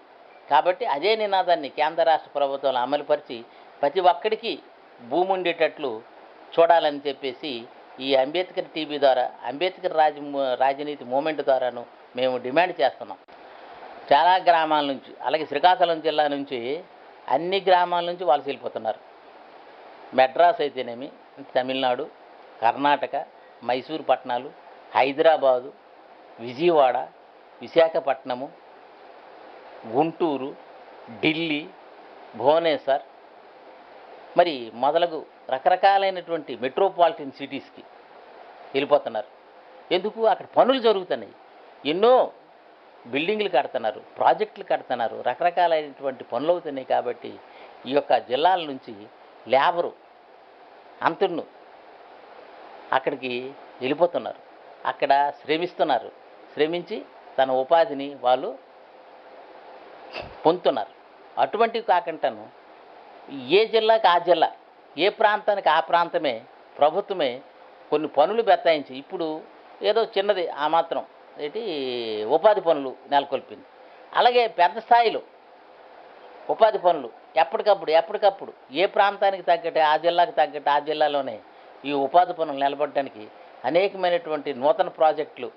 Speaker 1: కాబట్టి అదే నినాదాన్ని కేంద్ర రాష్ట్ర ప్రభుత్వాలు అమలుపరిచి ప్రతి ఒక్కడికి భూమి ఉండేటట్లు చూడాలని చెప్పేసి ఈ అంబేద్కర్ టీవీ ద్వారా అంబేద్కర్ రాజనీతి మూమెంట్ ద్వారాను మేము డిమాండ్ చేస్తున్నాం. చాలా గ్రామాల నుంచి, అలాగే శ్రీకాకుళం జిల్లా నుంచి అన్ని గ్రామాల నుంచి వాళ్ళు వెళ్ళిపోతున్నారు. మెడ్రాస్ అయితేనేమి, తమిళనాడు, కర్ణాటక, మైసూరు పట్టణాలు, హైదరాబాదు, విజయవాడ, విశాఖపట్నము, గుంటూరు, ఢిల్లీ, భువనేశ్వర్, మరి మొదలగు రకరకాలైనటువంటి మెట్రోపాలిటన్ సిటీస్కి వెళ్ళిపోతున్నారు. ఎందుకు? అక్కడ పనులు జరుగుతున్నాయి, ఎన్నో బిల్డింగ్లు కడుతున్నారు, ప్రాజెక్టులు కడుతున్నారు, రకరకాలైనటువంటి పనులు అవుతున్నాయి. కాబట్టి ఈ యొక్క జిల్లాల నుంచి లేబరు అంతును అక్కడికి వెళ్ళిపోతున్నారు, అక్కడ శ్రమిస్తున్నారు, శ్రమించి తన ఉపాధిని వాళ్ళు పొందుతున్నారు. అటువంటివి కాకుండాను ఏ జిల్లాకి ఆ జిల్లా, ఏ ప్రాంతానికి ఆ ప్రాంతమే ప్రభుత్వమే కొన్ని పనులు బెత్తాయించి ఇప్పుడు ఏదో చిన్నది ఆ మాత్రం ఏంటి ఉపాధి పనులు నెలకొల్పింది. అలాగే పెద్ద స్థాయిలో ఉపాధి పనులు ఎప్పటికప్పుడు ఏ ప్రాంతానికి తగ్గట్టు ఆ జిల్లాకి తగ్గట్టు ఆ జిల్లాలోనే ఈ ఉపాధి పనులు నిలబడడానికి అనేకమైనటువంటి నూతన ప్రాజెక్టులు,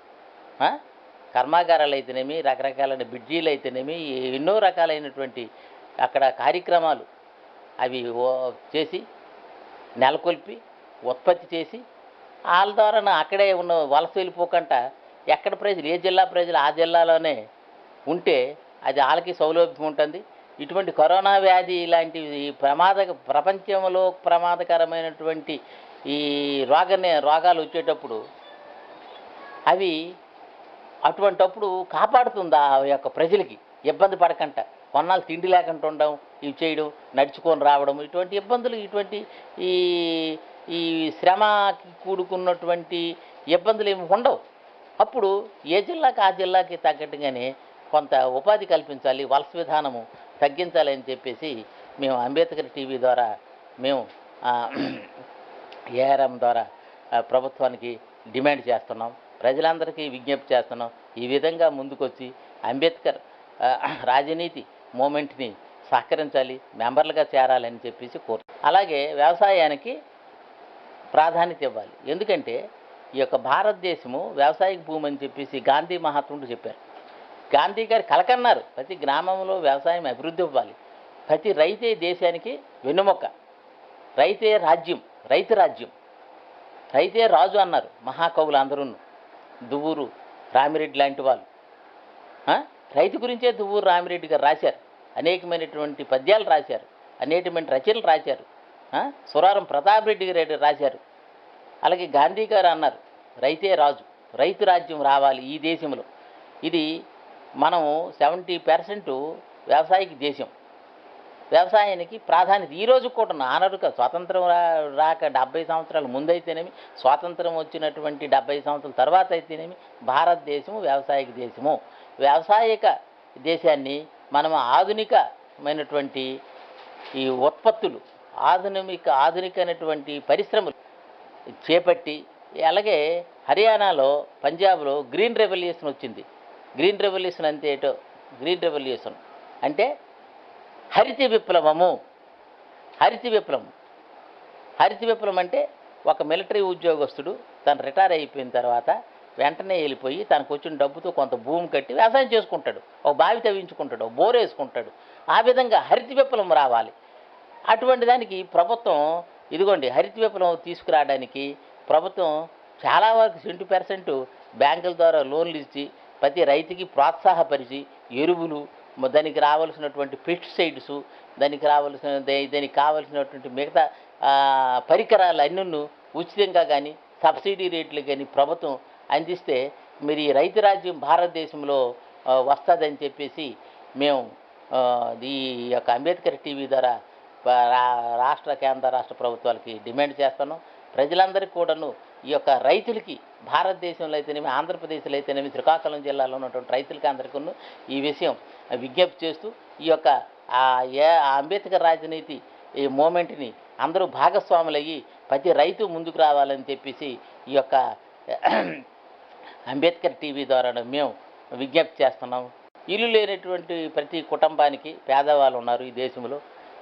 Speaker 1: కర్మాగారాలు అయితేనేమి, రకరకాలైన బ్రిడ్జీలు అయితేనేమి, ఎన్నో రకాలైనటువంటి అక్కడ కార్యక్రమాలు అవి చేసి నెలకొల్పి ఉత్పత్తి చేసి వాళ్ళ ద్వారా అక్కడే ఉన్న వలస వెళ్ళిపోకుండా ఎక్కడ ప్రజలు ఏ జిల్లా ప్రజలు ఆ జిల్లాలోనే ఉంటే అది వాళ్ళకి సౌలభ్యం ఉంటుంది. ఇటువంటి కరోనా వ్యాధి ఇలాంటివి ప్రపంచంలో ప్రమాదకరమైనటువంటి ఈ రోగాలు వచ్చేటప్పుడు అవి అటువంటప్పుడు కాపాడుతుంది ఆ యొక్క ప్రజలకి, ఇబ్బంది పడకుండా కొన్నాళ్ళు తిండి లేకుండా ఉండడం, ఇవి చేయడం, నడుచుకొని రావడం, ఇటువంటి ఇబ్బందులు, ఇటువంటి ఈ ఈ శ్రమకి కూడుకున్నటువంటి ఇబ్బందులు ఏమి ఉండవు. అప్పుడు ఏ జిల్లాకి ఆ జిల్లాకి తగ్గట్టుగానే కొంత ఉపాధి కల్పించాలి, వలస విధానము తగ్గించాలని చెప్పేసి మేము అంబేద్కర్ టీవీ ద్వారా మేము ఏఆర్ఎం ద్వారా ప్రభుత్వానికి డిమాండ్ చేస్తున్నాం, ప్రజలందరికీ విజ్ఞప్తి చేస్తున్నాం. ఈ విధంగా ముందుకొచ్చి అంబేద్కర్ రాజనీతి మూమెంట్ని సహకరించాలి, మెంబర్లుగా చేరాలని చెప్పేసి అలాగే వ్యవసాయానికి ప్రాధాన్యత ఇవ్వాలి. ఎందుకంటే ఈ యొక్క భారతదేశము వ్యవసాయ భూమి అని చెప్పేసి గాంధీ మహాత్ముడు చెప్పారు. గాంధీ గారు కలకన్నారు, ప్రతి గ్రామంలో వ్యవసాయం అభివృద్ధి ఇవ్వాలి, ప్రతి రైతే దేశానికి వెన్నుముక్క, రైతే రాజ్యం, రైతు రాజ్యం, రైతే రాజు అన్నారు మహాకవులు అందరూ. దువ్వూరు రామిరెడ్డి లాంటి వాళ్ళు రైతు గురించే దువ్వూరు రామిరెడ్డి గారు రాశారు, అనేకమైనటువంటి పద్యాలు రాశారు, అనేకమైన రచనలు రాశారు. సురారం ప్రతాప్ రెడ్డి గారు రాశారు. అలాగే గాంధీ గారు అన్నారు రైతే రాజు, రైతు రాజ్యం రావాలి ఈ దేశంలో. ఇది మనము 70% వ్యవసాయకి దేశం, వ్యవసాయానికి ప్రాధాన్యత ఈరోజు కూడా ఆనరుక స్వాతంత్రం రాక 70 సంవత్సరాల ముందైతేనేమి, స్వాతంత్రం వచ్చినటువంటి 70 సంవత్సరాల తర్వాత అయితేనేమి భారతదేశము వ్యవసాయక దేశము. వ్యవసాయక దేశాన్ని మనము ఆధునికమైనటువంటి ఈ ఉత్పత్తులు, ఆధునికమైనటువంటి పరిశ్రమలు చేపట్టి, అలాగే హర్యానాలో, పంజాబ్లో గ్రీన్ రెవల్యూషన్ వచ్చింది. గ్రీన్ రెవల్యూషన్ అంటే ఏటో, గ్రీన్ రెవల్యూషన్ అంటే హరిత విప్లవము. హరిత విప్లవం అంటే ఒక మిలిటరీ ఉద్యోగస్తుడు తను రిటైర్ అయిపోయిన తర్వాత వెంటనే వెళ్ళిపోయి తనకు వచ్చిన డబ్బుతో కొంత భూమి కట్టి వ్యవసాయం చేసుకుంటాడు, ఒక బావి తవ్వించుకుంటాడు, ఒక బోర్ వేసుకుంటాడు. ఆ విధంగా హరిత విప్లవం రావాలి. అటువంటి దానికి ప్రభుత్వం ఇదిగోండి హరిత విప్లవం తీసుకురావడానికి ప్రభుత్వం చాలా వరకు 20% బ్యాంకుల ద్వారా లోన్లు ఇచ్చి ప్రతి రైతుకి ప్రోత్సాహపరిచి ఎరువులు, దానికి రావాల్సినటువంటి పెస్టిసైడ్స్, దానికి కావలసినటువంటి మిగతా పరికరాలు అన్నీ ఉచితంగా కానీ సబ్సిడీ రేట్లు కానీ ప్రభుత్వం అందిస్తే మీరు ఈ రైతు రాజ్యం భారతదేశంలో వస్తుందని చెప్పేసి మేము ఈ యొక్క అంబేద్కర్ టీవీ ద్వారా రాష్ట్ర, కేంద్ర రాష్ట్ర ప్రభుత్వాలకి డిమాండ్ చేస్తున్నాం. ప్రజలందరికీ కూడాను ఈ యొక్క రైతులకి భారతదేశంలో అయితేనేమి, ఆంధ్రప్రదేశ్లో అయితేనేమి, శ్రీకాకుళం జిల్లాలో ఉన్నటువంటి రైతులకి అందరికీ ఈ విషయం విజ్ఞప్తి చేస్తూ ఈ యొక్క అంబేద్కర్ రాజనీతి ఈ మూమెంట్ని అందరూ భాగస్వాములయ్యి ప్రతి రైతు ముందుకు రావాలని చెప్పేసి ఈ యొక్క అంబేద్కర్ టీవీ ద్వారా మేము విజ్ఞప్తి చేస్తున్నాం. ఇల్లు లేనటువంటి ప్రతి కుటుంబానికి పేదవాళ్ళు ఉన్నారు ఈ దేశంలో.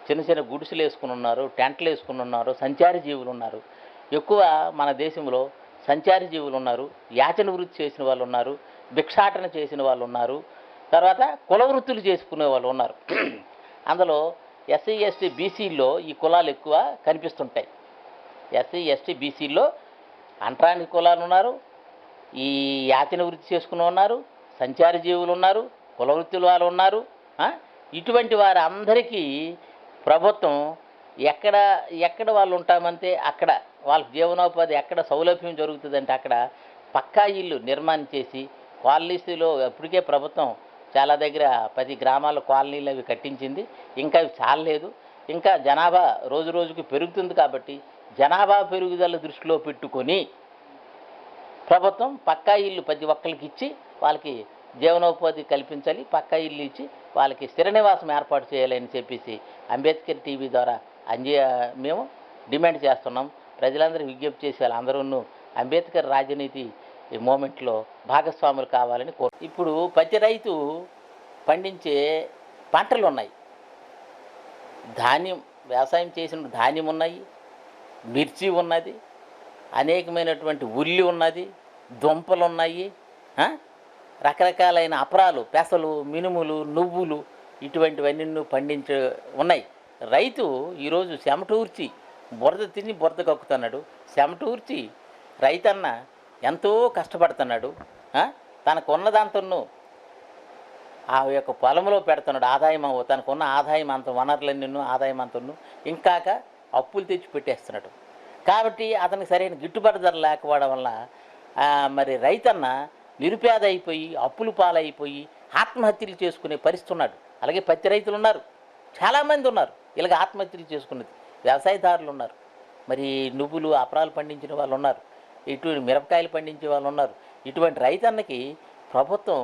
Speaker 1: చిన్న చిన్న గుడిసెలు వేసుకుని ఉన్నారు, టెంట్లు వేసుకుని ఉన్నారు, సంచారి జీవులు ఉన్నారు. ఎక్కువ మన దేశంలో సంచారి జీవులు ఉన్నారు, యాచన వృత్తి చేసిన వాళ్ళు ఉన్నారు, భిక్షాటన చేసిన వాళ్ళు ఉన్నారు, తర్వాత కుల వృత్తులు చేసుకునే వాళ్ళు ఉన్నారు. అందులో ఎస్సీ ఎస్టీ బీసీల్లో ఈ కులాలు ఎక్కువ కనిపిస్తుంటాయి. ఎస్సీ ఎస్టీ బీసీల్లో అంటరాని కులాలు ఉన్నారు, ఈ యాచన వృత్తి చేసుకుని ఉన్నారు, సంచారి జీవులు ఉన్నారు, కుల వృత్తుల వాళ్ళు ఉన్నారు. ఇటువంటి వారందరికీ ప్రభుత్వం ఎక్కడ ఎక్కడ వాళ్ళు ఉంటామంటే అక్కడ వాళ్ళ జీవనోపాధి ఎక్కడ సౌలభ్యం జరుగుతుందంటే అక్కడ పక్కా ఇల్లు నిర్మాణం చేసి కాలనీస్లో ఇప్పటికే ప్రభుత్వం చాలా దగ్గర 10 గ్రామాల కాలనీలు అవి కట్టించింది. ఇంకా అవి చాలలేదు. ఇంకా జనాభా రోజు రోజుకి పెరుగుతుంది కాబట్టి జనాభా పెరుగుదల దృష్టిలో పెట్టుకొని ప్రభుత్వం పక్కా ఇల్లు ప్రతి ఒక్కరికి ఇచ్చి వాళ్ళకి జీవనోపాధి కల్పించాలి. పక్కా ఇల్లు ఇచ్చి వాళ్ళకి స్థిర నివాసం ఏర్పాటు చేయాలని చెప్పేసి అంబేద్కర్ టీవీ ద్వారా మేము డిమాండ్ చేస్తున్నాం. ప్రజలందరూ విజ్ఞప్తి చేసి వాళ్ళందరూ అంబేద్కర్ రాజనీతి మూమెంట్లో భాగస్వాములు కావాలని ఇప్పుడు ప్రతి రైతు పండించే పంటలు ఉన్నాయి. ధాన్యం వ్యవసాయం చేసిన ధాన్యం ఉన్నాయి, మిర్చి ఉన్నది, అనేకమైనటువంటి ఉల్లి ఉన్నది, దుంపలు ఉన్నాయి, రకరకాలైన అపరాలు, పెసలు, మినుములు, నువ్వులు ఇటువంటివన్నీ పండించే ఉన్నాయి. రైతు ఈరోజు చెమటూర్చి బురద తిని బురద కక్కుతున్నాడు. చెమటూర్చి రైతన్న ఎంతో కష్టపడుతున్నాడు. తనకున్న దాంతో ఆ యొక్క పొలంలో పెడుతున్నాడు. ఆదాయం తనకున్న ఆదాయం అంత వనరులన్నీ ఆదాయం అంతను ఇంకాక అప్పులు తెచ్చి పెట్టేస్తున్నాడు. కాబట్టి అతనికి సరైన గిట్టుబాటు ధర లేకపోవడం వల్ల మరి రైతన్న నిరుపేద అయిపోయి అప్పులు పాలైపోయి ఆత్మహత్యలు చేసుకునే పరిస్థితి ఉన్నాడు. అలాగే పత్తి రైతులు ఉన్నారు, చాలామంది ఉన్నారు ఇలాగ ఆత్మహత్యలు చేసుకున్నది. వ్యవసాయదారులు ఉన్నారు, మరి నువ్వులు అపరాలు పండించిన వాళ్ళు ఉన్నారు, ఇటువంటి మిరపకాయలు పండించే వాళ్ళు ఉన్నారు. ఇటువంటి రైతన్నకి ప్రభుత్వం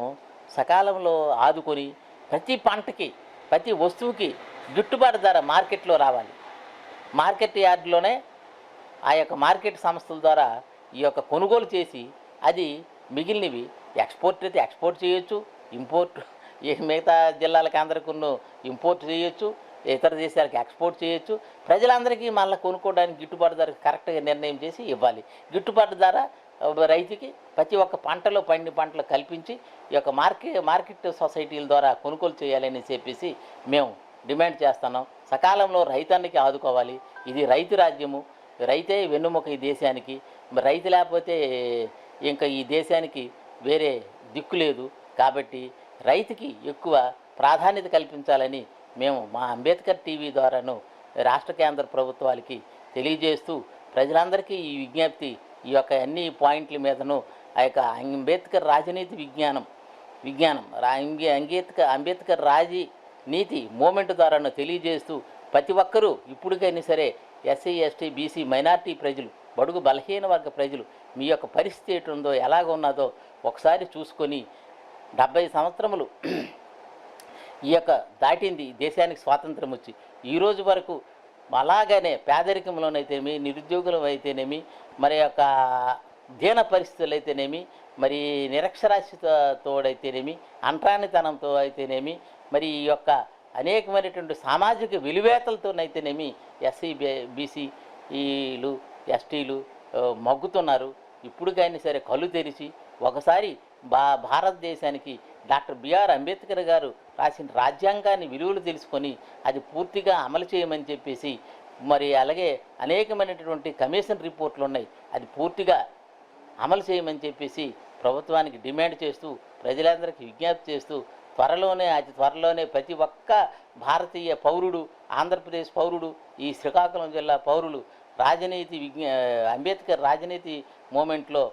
Speaker 1: సకాలంలో ఆదుకొని ప్రతి పంటకి ప్రతి వస్తువుకి గిట్టుబాటు ధర మార్కెట్లో రావాలి. మార్కెట్ యార్డులోనే ఆ యొక్క మార్కెట్ సంస్థల ద్వారా ఈ యొక్క కొనుగోలు చేసి అది మిగిలినవి ఎక్స్పోర్ట్ అయితే ఎక్స్పోర్ట్ చేయొచ్చు, ఇంపోర్ట్ మిగతా జిల్లాలకు అందరికీ ఇంపోర్ట్ చేయొచ్చు, ఇతర దేశాలకు ఎక్స్పోర్ట్ చేయొచ్చు. ప్రజలందరికీ మళ్ళీ కొనుక్కోవడానికి గిట్టుబాటు ధర కరెక్ట్గా నిర్ణయం చేసి ఇవ్వాలి. గిట్టుబాటు ధర రైతుకి ప్రతి ఒక్క పంటలో పంటలు కల్పించి ఈ యొక్క మార్కెట్ సొసైటీల ద్వారా కొనుగోలు చేయాలని చెప్పేసి మేము డిమాండ్ చేస్తున్నాం. సకాలంలో రైతానికి ఆదుకోవాలి. ఇది రైతు రాజ్యము, రైతే వెన్నుముక ఈ దేశానికి. రైతు లేకపోతే ఇంకా ఈ దేశానికి వేరే దిక్కు లేదు. కాబట్టి రైతుకి ఎక్కువ ప్రాధాన్యత కల్పించాలని మేము మా అంబేద్కర్ టీవీ ద్వారాను రాష్ట్ర కేంద్ర ప్రభుత్వాలకి తెలియజేస్తూ ప్రజలందరికీ ఈ విజ్ఞప్తి ఈ యొక్క అన్ని పాయింట్ల మీదను ఆ యొక్క అంబేద్కర్ రాజనీతి అంబేద్కర్ రాజనీతి మూమెంట్ ద్వారాను తెలియజేస్తూ ప్రతి ఒక్కరూ ఇప్పటికైనా సరే ఎస్సీ, ఎస్టీ, బీసీ, మైనార్టీ ప్రజలు, బడుగు బలహీన వర్గ ప్రజలు మీ యొక్క పరిస్థితి ఏంటి ఉందో ఎలాగ ఉన్నదో ఒకసారి చూసుకొని 70 సంవత్సరములు ఈ యొక్క దాటింది దేశానికి స్వాతంత్రం వచ్చి ఈ రోజు వరకు అలాగనే పేదరికంలోనైతేనేమి, నిరుద్యోగులం అయితేనేమి, మరి యొక్క దీన పరిస్థితులు అయితేనేమి, మరి నిరక్షరాస్యతతోడైతేనేమి, అంటరానితనంతో అయితేనేమి, మరి ఈ యొక్క అనేకమైనటువంటి సామాజిక విలువేతలతోనైతేనేమి ఎస్సీ, బీసీలు, ఎస్టీలు మగ్గుతున్నారు. ఇప్పటికైనా సరే కళ్ళు తెరిచి ఒకసారి భారతదేశానికి డాక్టర్ బిఆర్ అంబేద్కర్ గారు రాసిన రాజ్యాంగాన్ని విలువలు తెలుసుకొని అది పూర్తిగా అమలు చేయమని చెప్పేసి, మరి అలాగే అనేకమైనటువంటి కమిషన్ రిపోర్ట్లు ఉన్నాయి, అది పూర్తిగా అమలు చేయమని చెప్పేసి ప్రభుత్వానికి డిమాండ్ చేస్తూ ప్రజలందరికీ విజ్ఞప్తి చేస్తూ అతి త్వరలోనే ప్రతి ఒక్క భారతీయ పౌరుడు, ఆంధ్రప్రదేశ్ పౌరుడు, ఈ శ్రీకాకుళం జిల్లా పౌరులు అంబేద్కర్ రాజనీతి మూమెంట్లో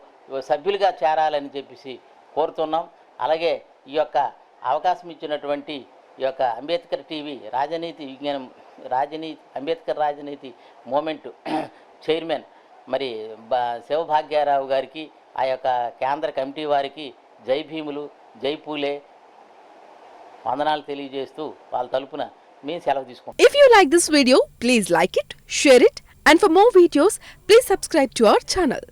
Speaker 1: సభ్యులుగా చేరాలని చెప్పేసి కోరుతున్నాం. అలాగే ఈ యొక్క అవకాశం ఇచ్చినటువంటి ఈ యొక్క అంబేద్కర్ టీవీ అంబేద్కర్ రాజనీతి మూమెంట్ చైర్మన్ మరి శివభాగ్యారావు గారికి, ఆ యొక్క కేంద్ర కమిటీ వారికి జై భీములు, జై పూలే వందనాలు తెలియజేస్తూ వాళ్ళ తరపున మేము సెలవు తీసుకుంటాం.
Speaker 2: If you like this video, please like it, share it, and for more videos, please subscribe to our channel.